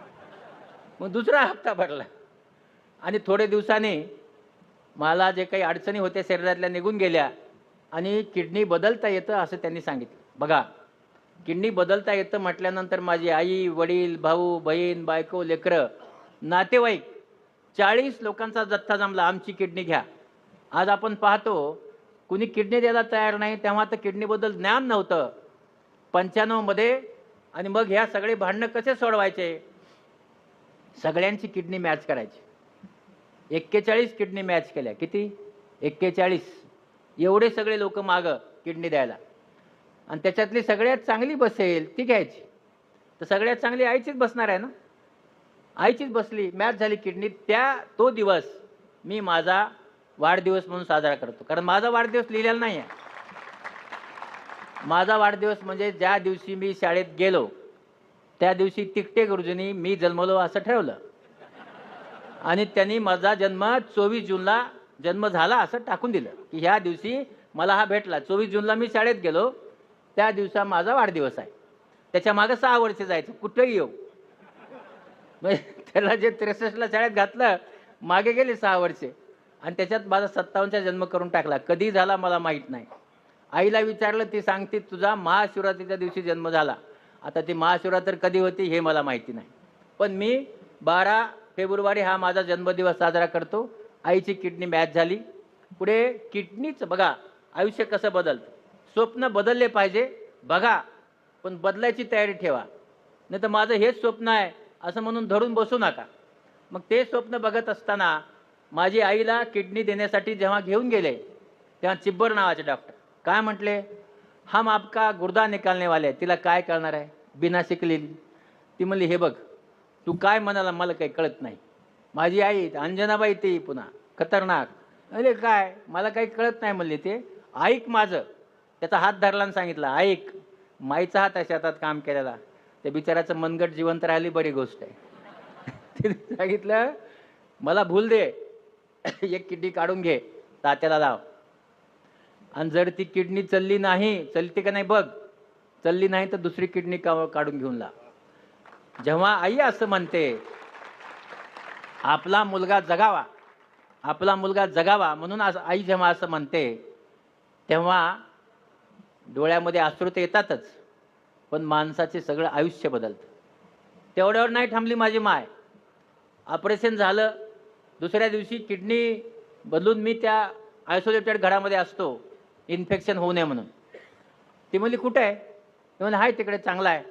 मग दुसरा हप्ता भरला आणि थोडे दिवसांनी मला जे काही अडचणी होत्या शरीरातल्या निघून गेल्या आणि किडनी बदलता येतं असं त्यांनी सांगितलं. बघा, किडनी बदलता येतं म्हटल्यानंतर माझी आई वडील, भाऊ बहीण, बायको, लेकरं, नातेवाईक 40 लोकांचा जथ्था जमला, आमची किडनी घ्या. आज आपण पाहतो कुणी किडनी द्यायला तयार नाही. तेव्हा तर किडनीबद्दल ज्ञान नव्हतं 95 मध्ये. आणि मग ह्या सगळे भांडणं कसे सोडवायचे? सगळ्यांची किडनी मॅच करायची. 41 किडनी मॅच केल्या. किती? 41. एवढे सगळे लोक मागं किडनी द्यायला. आणि त्याच्यातली सगळ्यात चांगली बसेल ती घ्यायची. तर सगळ्यात चांगली आईचीच बसणार आहे ना. आईचीच बसली, मॅच झाली किडनी. तो दिवस मी माझा वाढदिवस म्हणून साजरा करतो. कारण माझा वाढदिवस लिहिलेला नाही आहे. माझा वाढदिवस म्हणजे ज्या दिवशी मी शाळेत गेलो त्या दिवशी तिकटे गुरुजींनी मी जन्मलो असं ठरवलं आणि त्यांनी माझा जन्म 24 जूनला जन्म झाला असं टाकून दिलं की ह्या दिवशी मला हा भेटला. 24 जूनला मी शाळेत गेलो, त्या दिवसा माझा वाढदिवस आहे. त्याच्या मागं 6 वर्ष जायचं, कुठंही येऊ. त्याला जे 63ला शाळेत घातलं, मागे गेले 6 वर्षे आणि त्याच्यात माझा 57चा जन्म करून टाकला. कधी झाला मला माहीत नाही. आईला विचारलं, ती सांगते तुझा महाशिवरात्रीच्या दिवशी जन्म झाला. आता ती महाशिवरात्री कधी होती हे मला माहिती नाही, पण मी 12 फेब्रुवारी हा माझा जन्मदिवस साजरा करतो. आईची किडनी मॅच झाली. पुढे किडनीचं बघा आयुष्य कसं बदलतं. स्वप्न बदलले पाहिजे बघा, पण बदलायची तयारी ठेवा. नाही तर माझं हेच स्वप्न आहे असं म्हणून धरून बसू नका. मग ते स्वप्न बघत असताना माझी आईला किडनी देण्यासाठी जेव्हा घेऊन गेले तेव्हा चिब्बर नावाचे डॉक्टर काय म्हटले, हम आपका गुर्दा निकालने वाले. तिला काय कळणार आहे, बिना शिकलेली. ती म्हणली हे बघ तू काय म्हणाला मला काही कळत नाही. माझी आई अंजनाबाई ती पुन्हा खतरनाक. अरे काय मला काही कळत नाही म्हणले. ते ऐक माझं. त्याचा हात धरला आणि सांगितलं ऐक. माईचा हात आहे शेतात काम केलेला. त्या बिचाराचं मनगट जिवंत राहिली बरी गोष्ट आहे. तिने सांगितलं मला भूल दे, एक किडनी काढून घे, तात्याला लाव. आणि जर ती किडनी चालली नाही, चलते का नाही बघ, चालली नाही तर दुसरी किडनी काढून घेऊन लाव. जेव्हा आई असं म्हणते आपला मुलगा जगावा, आपला मुलगा जगावा म्हणून आज आई जेव्हा असं म्हणते तेव्हा डोळ्यामध्ये अश्रू तर येतातच, पण माणसाचे सगळं आयुष्य बदलतं. तेवढ्यावर नाही थांबली माझी माय. ऑपरेशन झालं, दुसऱ्या दिवशी किडनी बदलून मी त्या आयसोलेटेड घरामध्ये असतो इन्फेक्शन होऊ नये म्हणून. ती म्हणली कुठे आहे? ती म्हणली आहे तिकडे, चांगला आहे.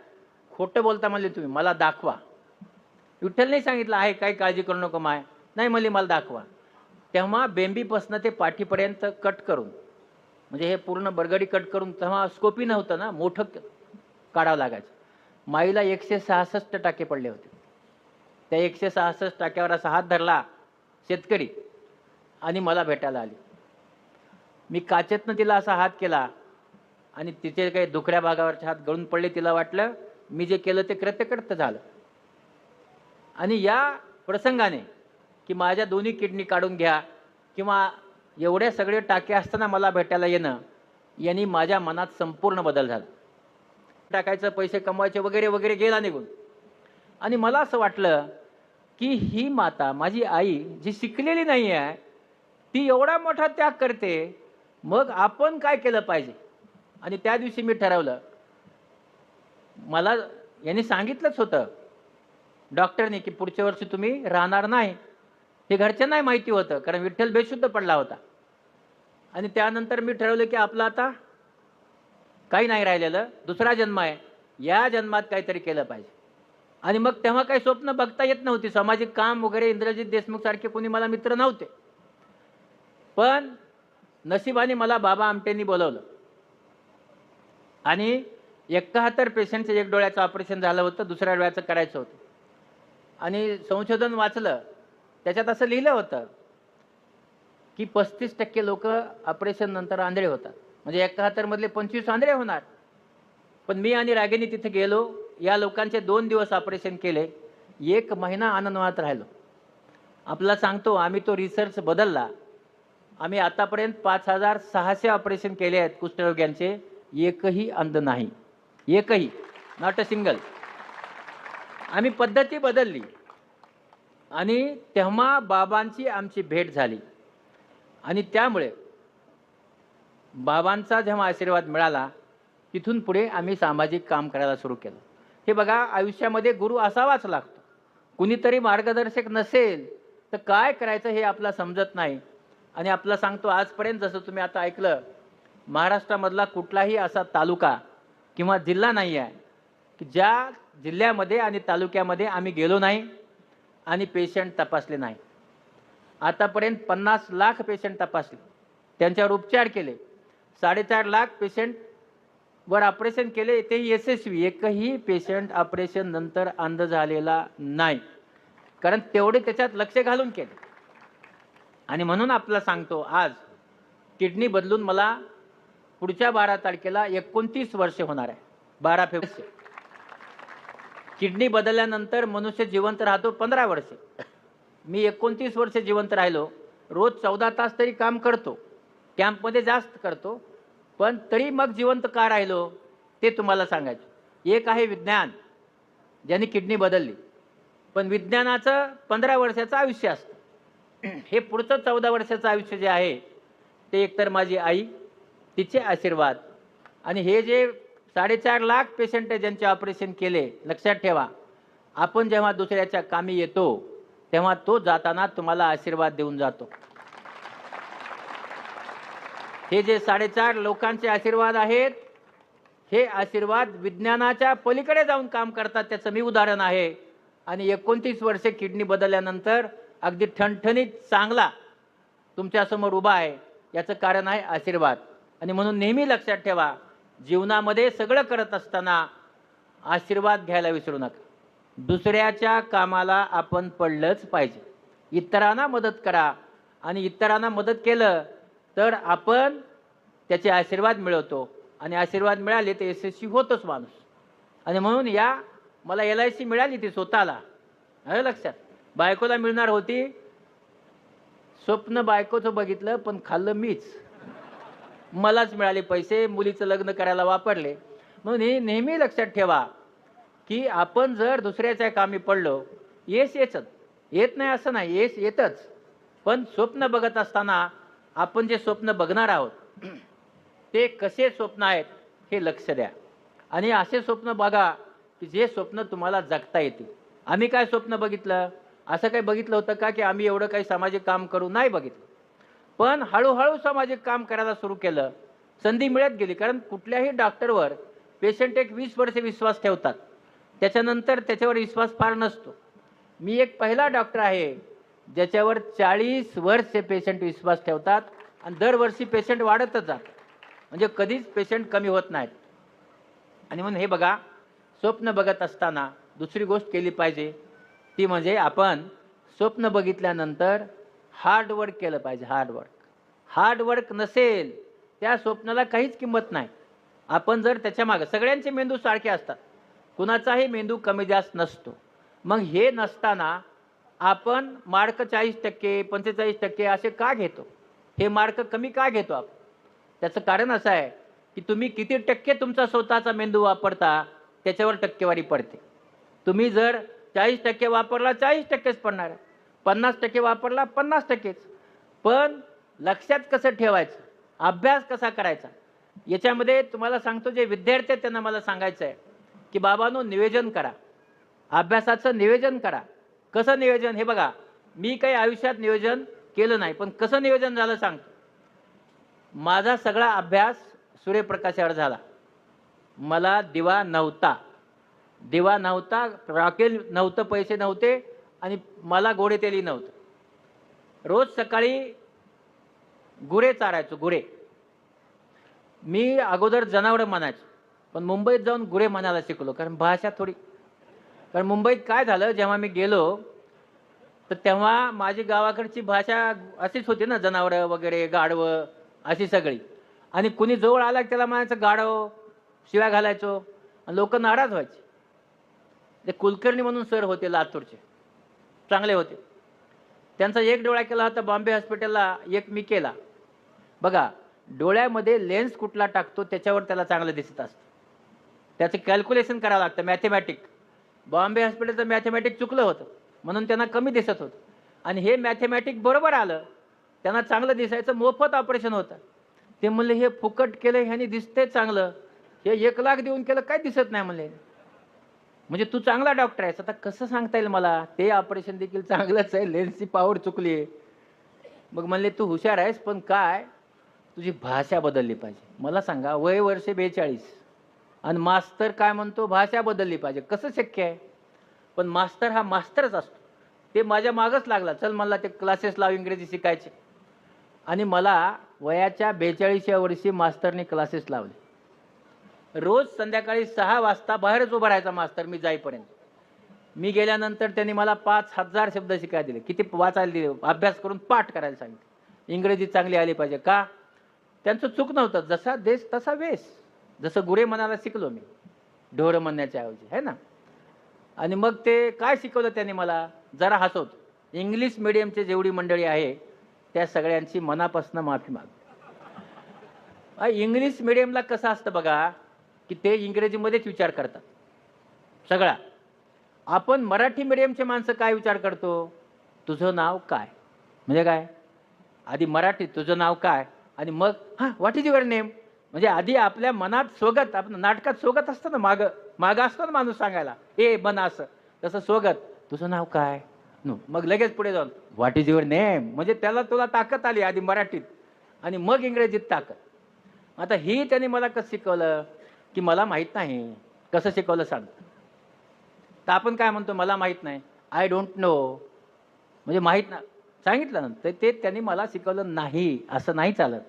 खोटं बोलता म्हणले तुम्ही, मला दाखवा. विठ्ठल नाही सांगितलं आहे काही काळजी करू नको माय? नाही म्हणली मला दाखवा. तेव्हा बेंबीपासनं ते पाठीपर्यंत कट करून, म्हणजे हे पूर्ण बरगडी कट करून, तेव्हा स्कोपी नव्हतं ना, मोठं काढावं लागायचं. माईला 166 टाके पडले होते. त्या 166 टाक्यावर असा हात धरला शेतकरी आणि मला भेटायला आली. मी काचेतनं तिला असा हात केला आणि तिचे काही दुखऱ्या भागावरचे हात गळून पडले. तिला वाटलं मी जे केलं ते कृत्यकृत्य झालं. आणि या प्रसंगाने की माझ्या दोन्ही किडनी काढून घ्या किंवा एवढे सगळे टाके असताना मला भेटायला येणं, यांनी माझ्या मनात संपूर्ण बदल झाला. टाकायचं, पैसे कमवायचे वगैरे वगैरे गेला निघून. आणि मला असं वाटलं की ही माता, माझी आई जी शिकलेली नाही आहे, ती एवढा मोठा त्याग करते, मग आपण काय केलं पाहिजे. आणि त्या दिवशी मी ठरवलं, मला यांनी सांगितलंच होतं डॉक्टरने की पुढच्या वर्षी तुम्ही राहणार नाही. हे घरच्यांनाही माहिती होतं, कारण विठ्ठल बेशुद्ध पडला होता. आणि त्यानंतर मी ठरवलं की आपलं आता काही नाही राहिलेलं, दुसरा जन्म आहे, या जन्मात काहीतरी केलं पाहिजे. आणि मग तेव्हा काही स्वप्न बघता येत नव्हती. सामाजिक काम वगैरे इंद्रजित देशमुख सारखे कोणी मला मित्र नव्हते. पण नशिबाने मला बाबा आमटेंनी बोलवलं आणि 71 पेशंटचं एक डोळ्याचं ऑपरेशन झालं होतं, दुसऱ्या डोळ्याचं करायचं होतं. आणि संशोधन वाचलं, त्याच्यात असं लिहिलं होतं की 35% लोक ऑपरेशन नंतर आंधळे होतात. म्हणजे 71 मधले 25 आंधळे होणार. पण मी आणि रागिनी तिथे गेलो, या लोकांचे 2 दिवस ऑपरेशन केले, 1 महिना आनंदवनात राहिलो. आपल्याला सांगतो, आम्ही तो रिसर्च बदलला. आम्ही आतापर्यंत 5600 ऑपरेशन केले आहेत कुष्ठरोग्यांचे, एकही अंध नाही, एकही, नॉट अ सिंगल. आम्ही पद्धती बदलली आणि तेव्हा बाबांची आमची भेट झाली. आणि त्यामुळे बाबांचा जेव्हा आशीर्वाद मिळाला, तिथून पुढे आम्ही सामाजिक काम करायला सुरू केलं. हे बघा, आयुष्यामध्ये गुरु असावाच लागतो. कुणीतरी मार्गदर्शक नसेल तर काय करायचं हे आपल्याला समजत नाही. आणि आपलं सांगतो, आजपर्यंत जसं तुम्ही आता ऐकलं, महाराष्ट्रामधला कुठलाही असा तालुका किंवा जिल्हा नाही आहे की ज्या जिल्ह्यामध्ये आणि तालुक्यामध्ये आम्ही गेलो नाही आणि पेशंट तपासले नाही. आतापर्यंत 50 लाख पेशंट तपासले, त्यांच्यावर उपचार केले, 4.5 लाख पेशंटवर ऑपरेशन केले, तेही यशस्वी. एकही पेशंट ऑपरेशन नंतर अंध झालेला नाही, कारण तेवढे त्याच्यात लक्ष घालून केले. आणि म्हणून आपल्याला सांगतो, आज किडनी बदलून मला पुढच्या 12 तारखेला 29 वर्ष होणार आहे. 12 फेब्रुवारी. किडनी बदलल्यानंतर मनुष्य जिवंत राहतो 15 वर्ष. मी 29 वर्ष जिवंत राहिलो. रोज 14 तास तरी काम करतो, कॅम्पमध्ये जास्त करतो, पण तरी मग जिवंत का राहिलो ते तुम्हाला सांगायचं. एक आहे विज्ञान, ज्यांनी किडनी बदलली, पण विज्ञानाचं 15 वर्षाचं आयुष्य असतं. हे पुढचं 14 वर्षाचं आयुष्य जे आहे ते एकतर माझी आई, तिचे आशीर्वाद, आणि हे जे 4.5 लाख पेशंट आहे ज्यांचे ऑपरेशन केले. लक्षात ठेवा, आपण जेव्हा दुसऱ्याच्या कामी येतो तेव्हा तो जाताना तुम्हाला आशीर्वाद देऊन जातो. हे जे 4.5 लोकांचे आशीर्वाद आहेत, हे आशीर्वाद विज्ञानाच्या पलीकडे जाऊन काम करतात. त्याचं मी उदाहरण आहे. आणि 29 वर्षे किडनी बदलल्यानंतर अगदी ठणठणीत चांगला तुमच्यासमोर उभा आहे, याचं कारण आहे आशीर्वाद. आणि म्हणून नेहमी लक्षात ठेवा, जीवनामध्ये सगळं करत असताना आशीर्वाद घ्यायला विसरू नका. दुसऱ्याच्या कामाला आपण पडलंच पाहिजे. इतरांना मदत करा, आणि इतरांना मदत केलं तर आपण त्याचे आशीर्वाद मिळवतो, आणि आशीर्वाद मिळाले तर यशस्वी होतोच माणूस. आणि म्हणून मला LIC मिळाली, ती स्वतःला आहे लक्षात. बायकोला मिळणार होती, स्वप्न बायकोचं बघितलं, पण खाल्लं मीच. मलाच मिळाले पैसे, मुलीचं लग्न करायला वापरले. म्हणून हे नेहमी लक्षात ठेवा की आपण जर दुसऱ्याच्या कामी पडलो, यश येच, येत नाही असं नाही, येतच. पण स्वप्न बघत असताना आपण जे स्वप्न बघणार आहोत ते कसे स्वप्न आहेत हे लक्ष द्या. आणि असे स्वप्न बघा की जे स्वप्न तुम्हाला जगता येतील. आम्ही काय स्वप्न बघितलं, असं काही बघितलं होतं का की आम्ही एवढं काही सामाजिक काम करू? नाही बघितलं. पण हळूहळू सामाजिक काम करायला सुरू केलं. संधी मिळत गेली. कारण कुठल्याही डॉक्टरवर पेशंट एक 20 वर्ष विश्वास ठेवतात, त्याच्यानंतर त्याच्यावर विश्वास फार नसतो. मी एक पहिला डॉक्टर आहे ज्याच्यावर 40 वर्ष पेशंट विश्वास ठेवतात आणि दरवर्षी पेशंट वाढतच जातात. म्हणजे कधीच पेशंट कमी होत नाहीत. आणि म्हणून हे बघा, स्वप्न बघत असताना दुसरी गोष्ट केली पाहिजे ती म्हणजे आपण स्वप्न बघितल्यानंतर हार्डवर्क केलं पाहिजे. हार्डवर्क नसेल त्या स्वप्नाला काहीच किंमत नाही. आपण जर त्याच्या मागे, सगळ्यांचे मेंदू सारखे असतात, कुणाचाही मेंदू कमी जास्त नसतो. मग हे नसताना आपण मार्क 40% 45% असे का घेतो? हे मार्क कमी का घेतो आपण? त्याचं कारण असं आहे की तुम्ही किती टक्के तुमचा स्वतःचा मेंदू वापरता त्याच्यावर टक्केवारी पडते. तुम्ही जर 40% वापरला 40%च पडणार आहे, 50% वापरला 50%च. पण लक्षात कसं ठेवायचं, अभ्यास कसा करायचा, याच्यामध्ये तुम्हाला सांगतो, जे विद्यार्थी आहेत त्यांना मला सांगायचं आहे की बाबांनो, नियोजन करा, अभ्यासाचं नियोजन करा. कसं नियोजन? हे बघा, मी काही आयुष्यात नियोजन केलं नाही, पण कसं नियोजन झालं सांगतो. माझा सगळा अभ्यास सूर्यप्रकाशावर झाला. मला दिवा नव्हता, रॉकेल नव्हतं, पैसे नव्हते आणि मला गोडे तेलही नव्हतं. रोज सकाळी गुरे चारायचो, गुरे. मी अगोदर जनावरं म्हणायचो, पण मुंबईत जाऊन गुरे म्हणायला शिकलो, कारण भाषा थोडी. कारण मुंबईत काय झालं, जेव्हा मी गेलो तर तेव्हा माझी गावाकडची भाषा अशीच होती ना, जनावरं वगैरे, गाढवं अशी सगळी. आणि कुणी जवळ आला की त्याला म्हणायचं गाढव, शिव्या घालायचो आणि लोक नाराज व्हायचे. ते कुलकर्णी म्हणून सर होते लातूरचे, चांगले होते. त्यांचा एक डोळा केला होता बॉम्बे हॉस्पिटलला, एक मी केला. बघा, डोळ्यामध्ये लेन्स कुठला टाकतो त्याच्यावर त्याला चांगलं दिसत असतं. त्याचं कॅल्क्युलेशन करावं लागतं, मॅथमॅटिक. बॉम्बे हॉस्पिटलचं मॅथमॅटिक चुकलं होतं म्हणून त्यांना कमी दिसत होतं. आणि हे मॅथमॅटिक बरोबर आलं, त्यांना चांगलं दिसायचं. मोफत ऑपरेशन होतं. ते म्हणले हे फुकट केलं, ह्याने दिसतंय चांगलं, हे 1 लाख देऊन केलं काय दिसत नाही म्हणले. म्हणजे तू चांगला डॉक्टर आहेस. आता कसं सांगता येईल मला, ते ऑपरेशन देखील चांगलंच आहे, लेन्सची पॉवर चुकली आहे. मग म्हणले तू हुशार आहेस, पण काय तुझी भाषा बदलली पाहिजे. मला सांगा, वय वर्ष 42 आणि मास्तर काय म्हणतो, भाषा बदलली पाहिजे. कसं शक्य आहे? पण मास्तर हा मास्टरच असतो. ते माझ्या मागच लागला, चल मला ते क्लासेस लाव इंग्रजी शिकायचे. आणि मला वयाच्या 42व्या वर्षी मास्तरने क्लासेस लावले. रोज संध्याकाळी 6 वाजता बाहेरच उभा राहायचा मास्तर मी जाईपर्यंत. मी गेल्यानंतर त्यांनी मला 5000 शब्द शिकायला दिले. किती वाचायला दिले, अभ्यास करून पाठ करायला सांगितलं. इंग्रजी चांगली आली पाहिजे. का? त्यांचं चूक नव्हतं, जसा देश तसा वेश. जसं गुरे म्हणायला शिकलो मी, ढोरं म्हणण्याच्या ऐवजी, है ना. आणि मग ते काय शिकवलं त्यांनी मला, जरा हसवतो. इंग्लिश मिडियमचे जेवढी मंडळी आहे त्या सगळ्यांची मनापासून माफी माग. इंग्लिश मिडियमला कसं असतं बघा, की ते इंग्रजीमध्येच विचार करतात सगळा. आपण मराठी मिडियमचे माणसं काय विचार करतो, तुझं नाव काय, म्हणजे काय, आधी मराठी तुझं नाव काय, आणि मग व्हॉट इज युअर नेम. म्हणजे आधी आपल्या मनात स्वगत, आपण नाटकात स्वगत असतं ना, मागं असतो ना माणूस सांगायला, ए बन असं, तसं स्वगत, तुझं नाव काय, नो, मग लगेच पुढे जाऊन व्हॉट इज युअर नेम. म्हणजे त्याला तुला ताकद आली आधी मराठीत आणि मग इंग्रजीत ताकद. आता ही त्यांनी मला कसं शिकवलं की मला माहीत नाही. कसं शिकवलं सांग. तर आपण काय म्हणतो, मला माहीत नाही, आय डोंट नो, म्हणजे माहीत ना, सांगितलं ना. तर ते त्यांनी मला शिकवलं नाही, असं नाही चालत.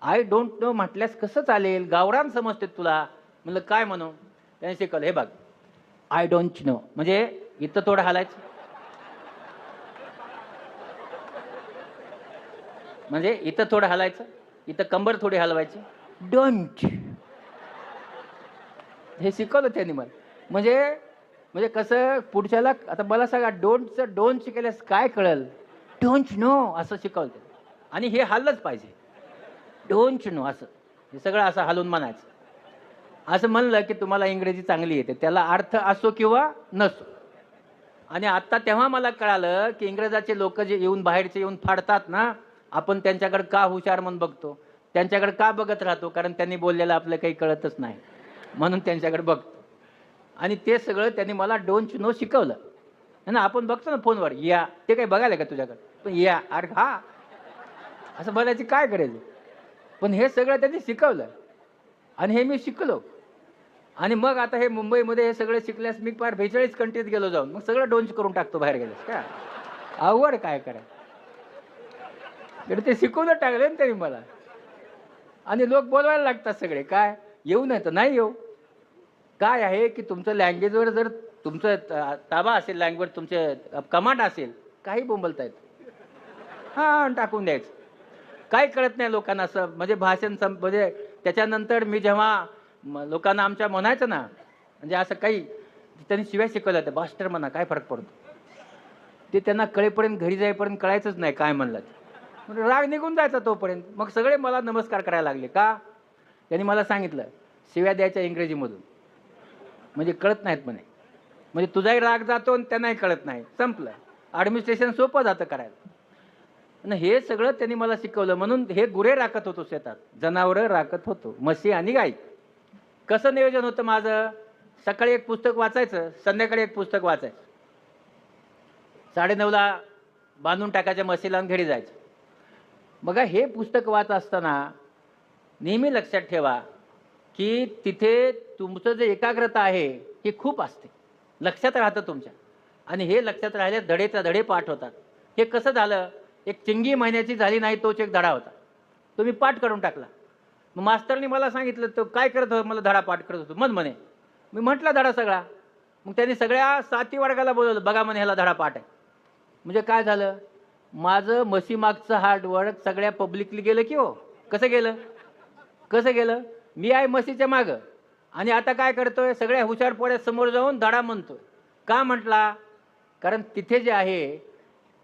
आय डोंट नो म्हटल्यास कसं चालेल, गावरान समजते तुला. म्हणलं काय म्हणू. त्यांनी शिकवलं, हे बघ, आय डोंट नो म्हणजे इथं थोडं हालायचं, म्हणजे इथं थोडं हलायचं, इथं कंबर थोडी हलवायची, डोंट, हे शिकवलं त्यांनी मला. म्हणजे म्हणजे कसं पुढच्याला, आता मला सांगा, डोंटचं डोंट शिकल्यास काय कळेल, डोंट नो असं शिकवलं. आणि हे हल्लंच पाहिजे, डोंट नो असं, हे सगळं असं हलवून म्हणायचं. असं म्हणलं की तुम्हाला इंग्रजी चांगली येते, त्याला अर्थ असो किंवा नसो. आणि आता तेव्हा मला कळालं की इंग्रजाचे लोक जे येऊन बाहेरचे येऊन फाडतात ना, आपण त्यांच्याकडे का हुशार म्हणून बघतो, त्यांच्याकडे का बघत राहतो, कारण त्यांनी बोललेलं आपलं काही कळतच नाही म्हणून त्यांच्याकडे बघतो. आणि ते सगळं त्यांनी मला डोंट नो शिकवलं ना. आपण बघतो ना फोनवर, या ते काही बघायला का तुझ्याकडे, पण या अरे हा असं बोलायची काय गरज आहे. पण हे सगळं त्यांनी शिकवलं आणि हे मी शिकलो. आणि मग आता हे मुंबईमध्ये हे सगळं शिकल्यास मी फार 42 कंट्रीत गेलो जाऊन, मग सगळं डोंच करून टाकतो बाहेर गेल्यास काय अवघड काय करा. तर ते शिकवून टाकले ना त्यांनी मला. आणि लोक बोलवायला लागतात सगळे, काय येऊ नये तर नाही येऊ. काय आहे की तुमचं लँग्वेजवर जर तुमचं ताबा असेल, लँग्वेज तुमचे कमांड असेल, काही बोंबलता येतं. हां टाकून द्यायचं. काय कळत नाही लोकांना असं, म्हणजे भाषण म्हणजे त्याच्यानंतर मी जेव्हा लोकांना आमच्या म्हणायचं ना, म्हणजे असं काही त्यांनी शिव्या शिकवल्या होत्या, मास्टर म्हणा काय फरक पडतो, ते त्यांना कळेपर्यंत घरी जाईपर्यंत कळायचंच नाही काय म्हणलं. म्हणजे राग निघून जायचा तोपर्यंत. मग सगळे मला नमस्कार करायला लागले. का? त्यांनी मला सांगितलं शिव्या द्यायच्या इंग्रजीमधून, म्हणजे कळत नाहीत म्हणे. म्हणजे तुझाही राग जातो आणि त्यांनाही कळत नाही, संपलं. ॲडमिनिस्ट्रेशन सोपं जातं करायला. आणि हे सगळं त्यांनी मला शिकवलं. म्हणून हे गुरे राखत होतो शेतात, जनावरं राखत होतो, म्हशी आणि गाई. कसं नियोजन होतं माझं, सकाळी एक पुस्तक वाचायचं, संध्याकाळी एक पुस्तक वाचायचं. 9:30ला बांधून टाकायच्या म्हशीला आणि घरी जायचं. बघा हे पुस्तक वाचत असताना नेहमी लक्षात ठेवा की तिथे तुमचं जे एकाग्रता आहे ही खूप असते, लक्षात राहतं तुमच्या. आणि हे लक्षात राहिले धडेचा धडे पाठ होतात. हे कसं झालं, एक चिंगी महिन्याची झाली नाही तोच एक धडा होता, तो मी पाठ करून टाकला. मग मास्तरनी मला सांगितलं, तो काय करत होतं, मला धडा पाठ करत होतो मन म्हणे. मी म्हटला धडा सगळा. मग त्यांनी सगळ्या 7 वर्गाला बोलवलं, बघा म्हणे ह्याला धडा पाठ आहे. म्हणजे काय झालं, माझं म्हशीमागचं हार्डवर्क सगळ्या पब्लिकली गेलं की हो. कसं गेलं, कसं गेलं, मी आहे म्हशीच्या मागं आणि आता काय करतोय, सगळ्या हुशार पोऱ्या समोर जाऊन धडा म्हणतोय. का म्हटला, कारण तिथे जे आहे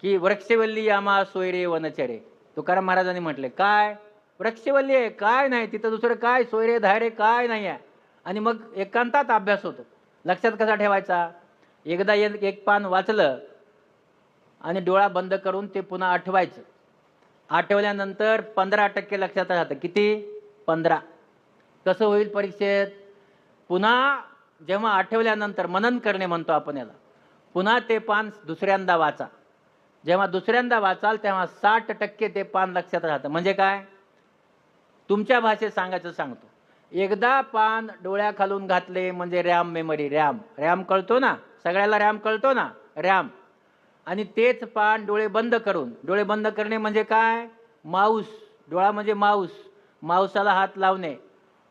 की वृक्षवल्ली यामा सोयरे वनचरे, तुकाराम महाराजांनी म्हटले, काय वृक्षवल्ली आहे, काय नाही तिथं दुसरं काय सोयरे धायरे काय नाही आहे. आणि मग एकांतात अभ्यास होतो. लक्षात कसा ठेवायचा, एकदा एक पान वाचलं आणि डोळा बंद करून ते पुन्हा आठवायचं. आठवल्यानंतर 15% लक्षात राहतं. किती? 15. कसं होईल परीक्षेत, पुन्हा जेव्हा आठवल्यानंतर मनन करणे म्हणतो आपण याला, पुन्हा ते पान दुसऱ्यांदा वाचा. जेव्हा दुसऱ्यांदा वाचाल तेव्हा 60% ते पान लक्षात राहतं. म्हणजे काय, तुमच्या भाषेत सांगायचं सांगतो, एकदा पान डोळ्याखालून घातले म्हणजे रॅम मेमरी. रॅम रॅम कळतो ना सगळ्याला, रॅम कळतो ना, रॅम. आणि तेच पान डोळे बंद करून, डोळे बंद करणे म्हणजे काय, माऊस, डोळा म्हणजे माऊस, माऊसाला हात लावणे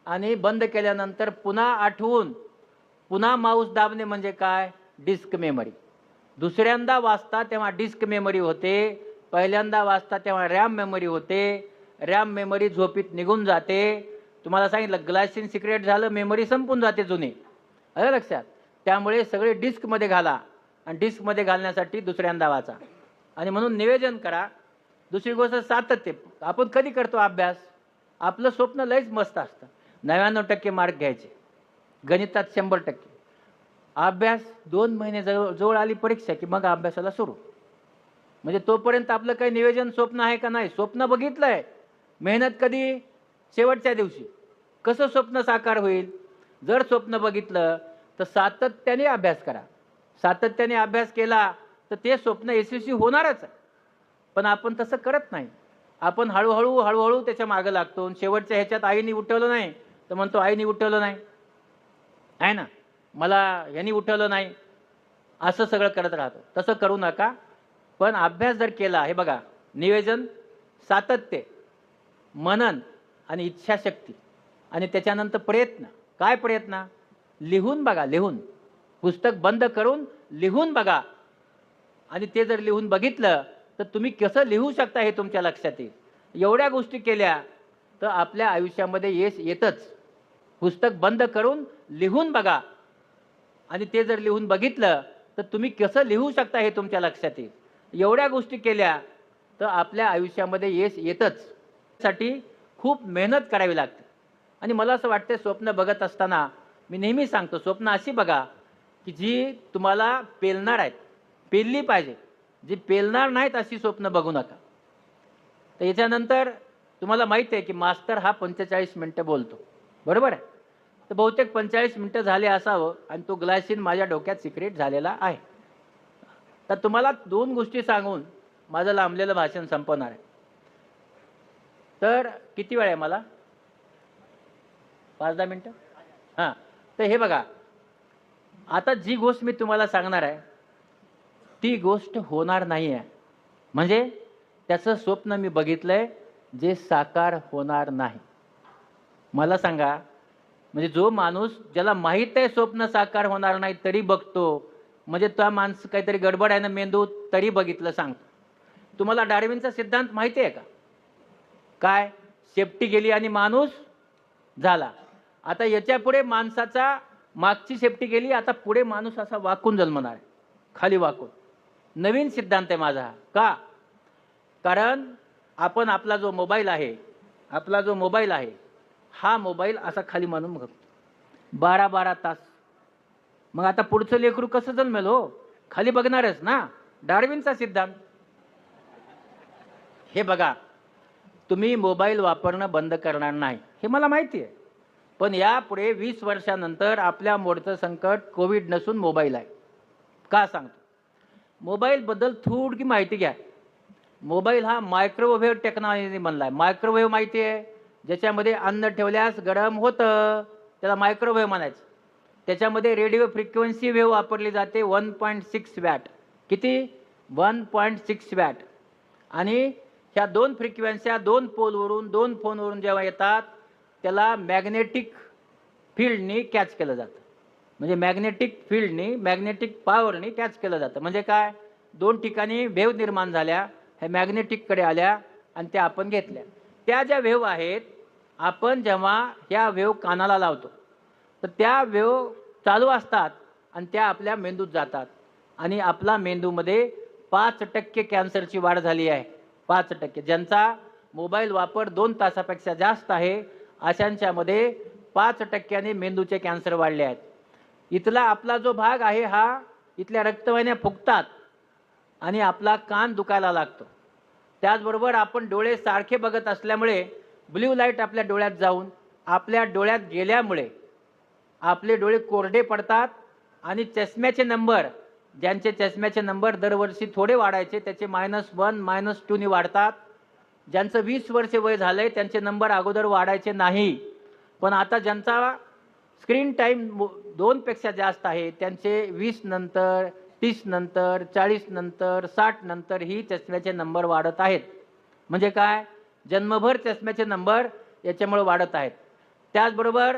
आणि बंद केल्यानंतर पुन्हा आठवून पुन्हा माऊस दाबणे म्हणजे काय, डिस्क मेमरी. दुसऱ्यांदा वाचता तेव्हा डिस्क मेमरी होते, पहिल्यांदा वाचता तेव्हा रॅम मेमरी होते. रॅम मेमरी झोपीत निघून जाते. तुम्हाला सांगितलं ग्लायसिन सिक्रेट झालं, मेमरी संपून जाते जुनी, आलं लक्षात. त्यामुळे सगळे डिस्कमध्ये घाला आणि डिस्कमध्ये घालण्यासाठी दुसऱ्यांदा वाचा. आणि म्हणून नियोजन करा. दुसरी गोष्ट सातत्य. आपण कधी करतो अभ्यास, आपलं स्वप्न लयच मस्त असतं, 99% मार्क घ्यायचे, गणितात 100%. अभ्यास 2 महिने जवळ आली परीक्षा की मग अभ्यासाला सुरू. म्हणजे तोपर्यंत आपलं काही नियोजन स्वप्न आहे का नाही, स्वप्न बघितलंय, मेहनत कधी, शेवटच्या दिवशी. कसं स्वप्न साकार होईल, जर स्वप्न बघितलं तर सातत्याने अभ्यास करा. सातत्याने अभ्यास केला तर ते स्वप्न यशस्वी होणारच आहे. पण आपण तसं करत नाही. आपण हळूहळू त्याच्या मागं लागतो आणि शेवटच्या ह्याच्यात आईने उठवलं नाही तर म्हणतो आईने उठवलं नाही आहे ना, मला ह्यांनी उठवलं नाही, असं सगळं करत राहतो. तसं करू नका. पण अभ्यास जर केला, हे बघा, नियोजन, सातत्य, मनन आणि इच्छाशक्ती आणि त्याच्यानंतर प्रयत्न. काय प्रयत्न, लिहून बघा, लिहून, पुस्तक बंद करून लिहून बघा. आणि ते जर लिहून बघितलं तर तुम्ही कसं लिहू शकता हे तुमच्या लक्षात येईल. एवढ्या गोष्टी केल्या तर आपल्या आयुष्यामध्ये यश येतच. पुस्तक बंद करून लिहून बघा आणि ते जर लिहून बघितलं तर तुम्ही कसं लिहू शकता हे तुमच्या लक्षात येईल. एवढ्या गोष्टी केल्या तर आपल्या आयुष्यामध्ये यश येतच. साठी खूप मेहनत करावी लागते. आणि मला असं वाटतं स्वप्न बघत असताना मी नेहमी सांगतो, स्वप्न अशी बघा की जी तुम्हाला पेलणार आहेत. पेलली पाहिजे. जी पेलणार नाहीत अशी स्वप्न बघू नका. तर याच्यानंतर तुम्हाला माहिती आहे की मास्तर हा 45 मिनिटं बोलतो, बरोबर आहे. तर बहुतेक 45 मिनिटं झाले असावं आणि तो ग्लायसिन माझ्या डोक्यात सिक्रेट झालेला आहे. तर तुम्हाला 2 गोष्टी सांगून माझं लांबलेलं भाषण संपवणार आहे. तर किती वेळ आहे मला? 5-10 मिनिटं. हां. तर हे बघा, आता जी गोष्ट मी तुम्हाला सांगणार आहे ती गोष्ट होणार नाही आहे. म्हणजे त्याचं स्वप्न मी बघितलंय जे साकार होणार नाही. मला सांगा, म्हणजे जो माणूस ज्याला माहीत आहे स्वप्न साकार होणार नाही तरी बघतो, म्हणजे त्या माणसं काहीतरी गडबड आहे ना मेंदूत, तरी बघितलं सांगतो. तुम्हाला डार्विनचा सिद्धांत माहिती आहे का? काय? शेपटी गेली आणि माणूस झाला. आता याच्यापुढे माणसाचा मागची शेपटी गेली, आता पुढे माणूस असा वाकून जन्मणार आहे, खाली वाकून. नवीन सिद्धांत आहे माझा हा. का? कारण आपण आपला जो मोबाईल आहे, हा मोबाईल असा खाली मानून बघतो 12-12 तास. मग आता पुढचं लेकरू कसं जन्मेल हो? खाली बघणारच ना. डार्विनचा सिद्धांत. हे बघा, तुम्ही मोबाईल वापरणं बंद करणार नाही हे मला माहिती आहे. पण यापुढे 20 वर्षानंतर आपल्या मोडचं संकट कोविड नसून मोबाईल आहे. का सांगतो? मोबाईलबद्दल थोडी माहिती घ्या. मोबाईल हा मायक्रोवेव्ह टेक्नॉलॉजी बनला आहे. मायक्रोवेव्ह माहिती आहे? ज्याच्यामध्ये अन्न ठेवल्यास गरम होतं, त्याला मायक्रोवेव्ह म्हणायचं. त्याच्यामध्ये रेडिओ फ्रिक्वेन्सी वेव्ह वापरली जाते 1.6 वॅट. किती? 1.6 वॅट. आणि ह्या 2 फ्रिक्वेन्स्या 2 पोलवरून 2 फोनवरून जेव्हा येतात त्याला मॅग्नेटिक फील्डनी कॅच केलं जातं. म्हणजे मॅग्नेटिक फील्डनी, मॅग्नेटिक पॉवरनी कॅच केलं जातं. म्हणजे काय? 2 ठिकाणी वेव्ह निर्माण झाल्या, ह्या मॅग्नेटिककडे आल्या आणि त्या आपण घेतल्या. त्या ज्या वेव्ह आहेत, आपण जेव्हा ह्या वेव्ह कानाला लावतो तर त्या वेव्ह चालू असतात आणि त्या आपल्या मेंदूत जातात आणि आपला मेंदूमध्ये 5% कॅन्सरची वाढ झाली आहे. 5%. ज्यांचा मोबाईल वापर 2 तासापेक्षा जास्त आहे अशांच्यामध्ये 5% मेंदूचे कॅन्सर वाढले आहेत. इथला आपला जो भाग आहे हा इथल्या रक्तवाहिन्या फुगतात आणि आपला कान दुखायला लागतो. त्याचबरोबर आपण डोळे सारखे बघत असल्यामुळे ब्ल्यू लाईट आपल्या डोळ्यात जाऊन आपल्या डोळ्यात गेल्यामुळे आपले डोळे कोरडे पडतात आणि चष्म्याचे नंबर, ज्यांचे चष्म्याचे नंबर दरवर्षी थोडे वाढायचे त्याचे -1, -2 ने वाढतात. ज्यांचं 20 वर्ष वय झालंय त्यांचे नंबर अगोदर वाढायचे नाही, पण आता ज्यांचा स्क्रीन टाईम 2 पेक्षा जास्त आहे त्यांचे 20 नंतर, 30 नंतर, 40 नंतर, 60 नंतर ही चष्म्याचे नंबर वाढत आहेत. म्हणजे काय? जन्मभर चष्म्याचे नंबर याच्यामुळे वाढत आहेत. त्याचबरोबर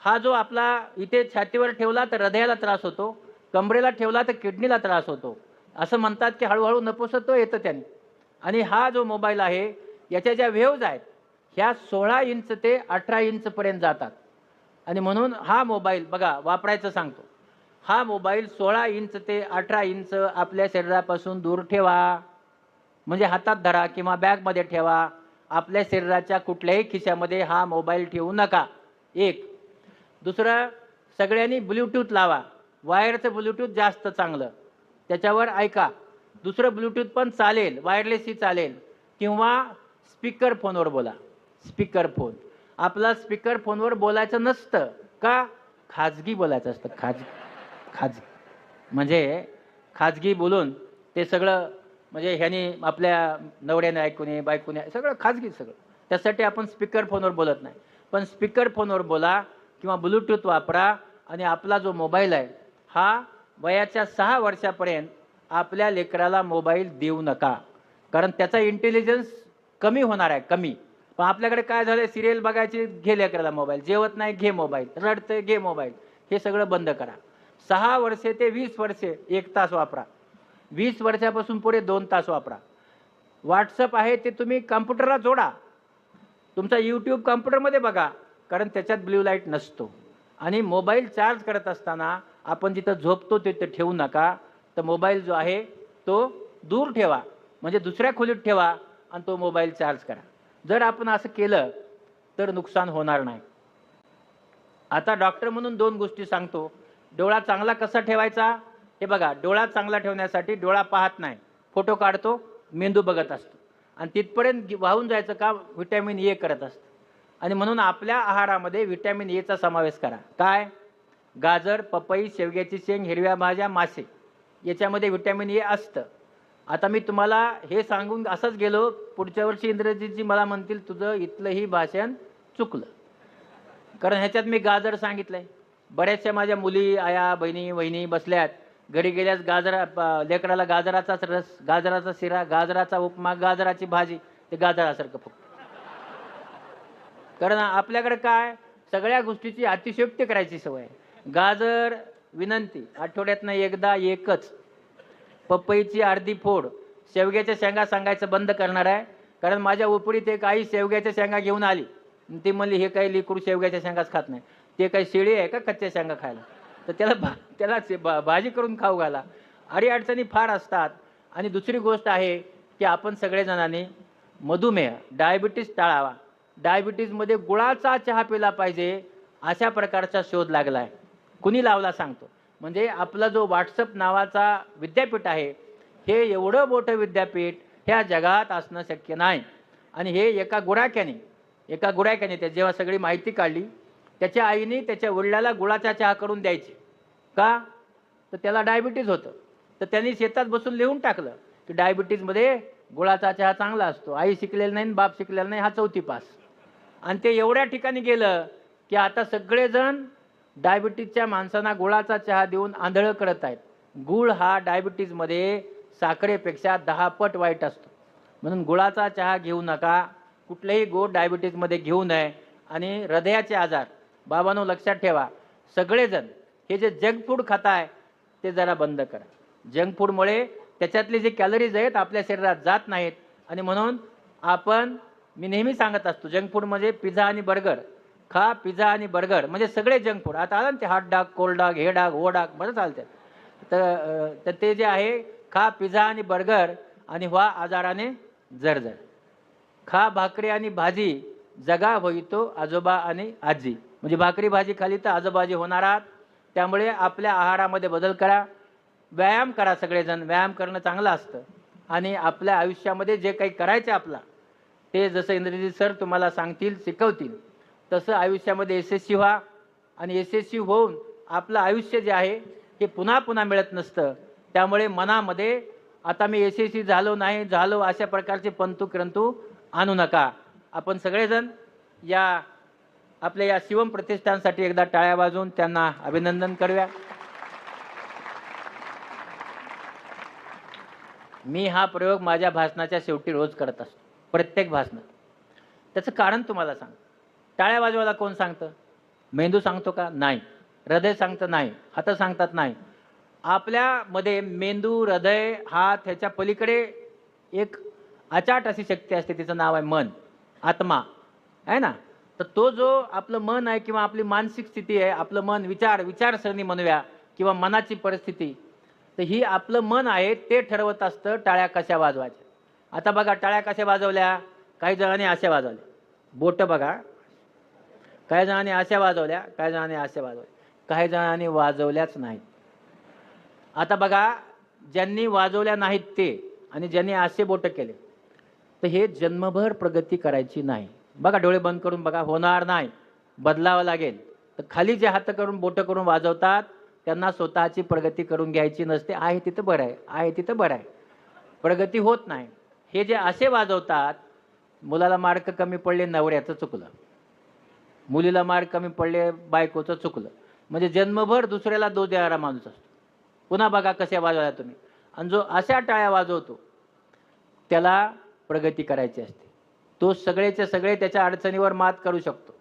हा जो आपला इथे छातीवर ठेवला तर हृदयाला त्रास होतो, कमरेला ठेवला तर किडनीला त्रास होतो. असं म्हणतात की हळूहळू नपुंसकत्व येतं त्याने. आणि हा जो मोबाईल आहे याच्या ज्या वेव्हज आहेत ह्या 16 इंच ते 18 इंचपर्यंत जातात. आणि म्हणून हा मोबाईल बघा वापरायचं सांगतो. हा मोबाईल 16 इंच ते 18 इंच आपल्या शरीरापासून दूर ठेवा. म्हणजे हातात धरा किंवा बॅगमध्ये ठेवा. आपल्या शरीराच्या कुठल्याही खिशामध्ये हा मोबाईल ठेवू नका. एक. दुसरं, सगळ्यांनी ब्लूटूथ लावा. वायरचं ब्लूटूथ जास्त चांगलं, त्याच्यावर ऐका. दुसरं ब्लूटूथ पण चालेल, वायरलेसही चालेल, किंवा स्पीकर फोनवर बोला. Speaker phone. आपला स्पीकर फोनवर बोलायचं नसतं. का? खाजगी बोलायचं असतं. खाजगी म्हणजे खाजगी बोलून ते सगळं, म्हणजे ह्यानी आपल्या नवऱ्याने ऐकू नये, बायकोने, सगळं खाजगी सगळं. त्यासाठी आपण स्पीकर फोनवर बोलत नाही. पण स्पीकर फोनवर बोला किंवा ब्लूटूथ वापरा. आणि आपला जो मोबाईल आहे हा वयाच्या 6 वर्षापर्यंत आपल्या लेकराला मोबाईल देऊ नका. कारण त्याचा इंटेलिजन्स कमी होणार आहे, कमी. पण आपल्याकडे काय झालं, सिरियल बघायची, घे लेकराला मोबाईल, जेवत नाही घे मोबाईल, रडतं घे मोबाईल. हे सगळं बंद करा. 6 वर्षे ते 20 वर्षे 1 तास वापरा. 20 वर्षापासून पुढे 2 तास वापरा. व्हॉट्सअप आहे ते तुम्ही कम्प्युटरला जोडा. तुमचा यूट्यूब कम्प्युटरमध्ये बघा, कारण त्याच्यात ब्ल्यू लाईट नसतो. आणि मोबाईल चार्ज करत असताना आपण जिथं झोपतो तिथे ठेवू नका. तर मोबाईल जो आहे तो दूर ठेवा, म्हणजे दुसऱ्या खोलीत ठेवा आणि तो मोबाईल चार्ज करा. जर आपण असं केलं तर नुकसान होणार नाही. आता डॉक्टर म्हणून 2 गोष्टी सांगतो. डोळा चांगला कसा ठेवायचा? हे बघा, डोळा चांगला ठेवण्यासाठी डोळा पाहत नाही, फोटो काढतो, मेंदू बघत असतो आणि तिथपर्यंत वाहून जायचं काम व्हिटॅमिन ए करत असतं. आणि म्हणून आपल्या आहारामध्ये व्हिटॅमिन एचा समावेश करा. काय? गाजर, पपई, शेवग्याची शेंग, हिरव्या भाज्या, मासे याच्यामध्ये व्हिटॅमिन ए असतं. आता मी तुम्हाला हे सांगून असंच गेलो, पुढच्या वर्षी इंद्रजीतजी मला म्हणतील तुझं इथलंही भाषण चुकलं, कारण ह्याच्यात मी गाजर सांगितलंय. बऱ्याचशा माझ्या मुली, आया, बहिणी, वहिनी बसल्यात, घरी गेल्यास लेकराला गाजराचाच रस, गाजराचा शिरा, गाजराचा उपमा, गाजराची भाजी, ते गाजरासारखं फक्त. कारण आपल्याकडे काय, सगळ्या गोष्टीची अतिशयोक्ती करायची सवय आहे. गाजर विनंती, आठवड्यातनं एकदा एकच. पपईची अर्धी फोड. शेवग्याच्या शेंगा सांगायचं बंद करणार आहे, कारण माझ्या उपरीत एक आई शेवग्याच्या शेंगा घेऊन आली. ती म्हणली हे काही लेकरू शेवग्याच्या शेंगाच खात नाही, ते काही शेळी आहे का कच्च्या शेंगा खायला, तर त्याला भाजी करून खाऊ घाला. अडीअडचणी फार असतात. आणि दुसरी गोष्ट आहे की आपण सगळेजणांनी मधुमेह, डायबिटीस टाळावा. डायबिटीजमध्ये गुळाचा चहा पिला पाहिजे, अशा प्रकारचा शोध लागला आहे. कुणी लावला सांगतो. म्हणजे आपला जो व्हॉट्सअप नावाचा विद्यापीठ आहे, हे एवढं मोठं विद्यापीठ ह्या जगात असणं शक्य नाही. आणि हे एका गुराख्याने त्या जेव्हा सगळी माहिती काढली, त्याच्या आईने त्याच्या वडिलाला गुळाचा चहा करून द्यायची. का? तर त्याला डायबिटीज होतं. तर त्यांनी शेतात बसून लिहून टाकलं की डायबिटीजमध्ये गुळाचा चहा चांगला असतो. आई शिकलेला नाही, बाप शिकलेला नाही, हा 4थी पास. आणि ते एवढ्या ठिकाणी गेलं की आता सगळेजण डायबिटीजच्या माणसांना गुळाचा चहा देऊन आंधळं करत आहेत. गुळ हा डायबिटीजमध्ये साखरेपेक्षा 10 पट वाईट असतो. म्हणून गुळाचा चहा घेऊ नका, कुठलेही गोड डायबिटीजमध्ये घेऊ नये. आणि हृदयाचे आजार, बाबांनो लक्षात ठेवा, सगळेजण हे जे जंक फूड खाताय ते जरा बंद करा. जंक फूडमुळे त्याच्यातले जे कॅलरीज आहेत आपल्या शरीरात जात नाहीत. आणि म्हणून मी नेहमी सांगत असतो, जंक फूड म्हणजे पिझ्झा आणि बर्गर खा. पिझ्झा आणि बर्गर म्हणजे सगळे जंक फूड. आता आलं ना ते हॉट डॉग, कोल्ड डॉग, हे डॉग, हो डॉग, बरं चालतात. तर ते जे आहे, खा पिझ्झा आणि बर्गर आणि व्हा आजाराने जर्जर. खा भाकरी आणि भाजी, जगा होईतो आजोबा आणि आजी. म्हणजे भाकरी भाजी खाली तर आजोबाजी होणार आहात. त्यामुळे आपल्या आहारामध्ये बदल करा. व्यायाम करा. सगळेजण व्यायाम करणं चांगलं असतं. आणि आपल्या आयुष्यामध्ये जे काही करायचं आपला, ते जसं इंद्रजीत सर तुम्हाला सांगतील, शिकवतील, तसं आयुष्यामध्ये यशस्वी व्हा. आणि यशस्वी होऊन आपलं आयुष्य जे आहे हे पुन्हा पुन्हा मिळत नसतं. त्यामुळे मनामध्ये आता मी यशस्वी झालो नाही झालो अशा प्रकारचे पंतू क्रंतू आणू नका. आपण सगळेजण आपल्या या शिवम प्रतिष्ठानसाठी एकदा टाळ्या वाजवून त्यांना अभिनंदन करूया. मी हा प्रयोग माझ्या भाषणाच्या शेवटी रोज करत असतो, प्रत्येक भाषणात. त्याचं कारण तुम्हाला सांग. टाळ्या वाजवायला कोण सांगतं? मेंदू सांगतो का? नाही. हृदय सांगतं? नाही. हात सांगतात? नाही. आपल्यामध्ये मेंदू, हृदय, हात ह्याच्या पलीकडे एक अचाट अशी शक्ती असते, तिचं नाव आहे मन, आत्मा आहे ना. तर तो जो आपलं मन आहे किंवा आपली मानसिक स्थिती आहे, आपलं मन, विचारसरणी म्हणूया किंवा मनाची परिस्थिती, तर ही आपलं मन आहे, ते ठरवत असतं टाळ्या कशा वाजवायच्या. आता बघा, टाळ्या कशा वाजवल्या? काही जणांनी अशा वाजवल्या, बोट बघा. काही जणांनी अशा वाजवल्या, काही जणांनी अशा वाजवल्या, काही जणांनी वाजवल्याच नाहीत. आता बघा, ज्यांनी वाजवल्या नाहीत ते आणि ज्यांनी असे बोट केले, तर हे जन्मभर प्रगती करायची नाही. बघा, डोळे बंद करून बघा, होणार नाही, बदलावं लागेल. तर खाली जे हात करून बोट करून वाजवतात त्यांना स्वतःची प्रगती करून घ्यायची नसते. आहे तिथं बरं आहे, आहे तिथं बरं आहे, प्रगती होत नाही. हे जे असे वाजवतात, मुलाला मार्क कमी पडले नवऱ्याचं चुकलं, मुलीला मार्क कमी पडले बायकोचं चुकलं, म्हणजे जन्मभर दुसऱ्याला दोष देणारा माणूस असतो. पुन्हा बघा कशा वाजवल्या तुम्ही. आणि जो अशा टाळ्या वाजवतो त्याला प्रगती करायची असते. तो सगळेच्या सगळे त्याच्या अडचणीवर मात करू शकतो.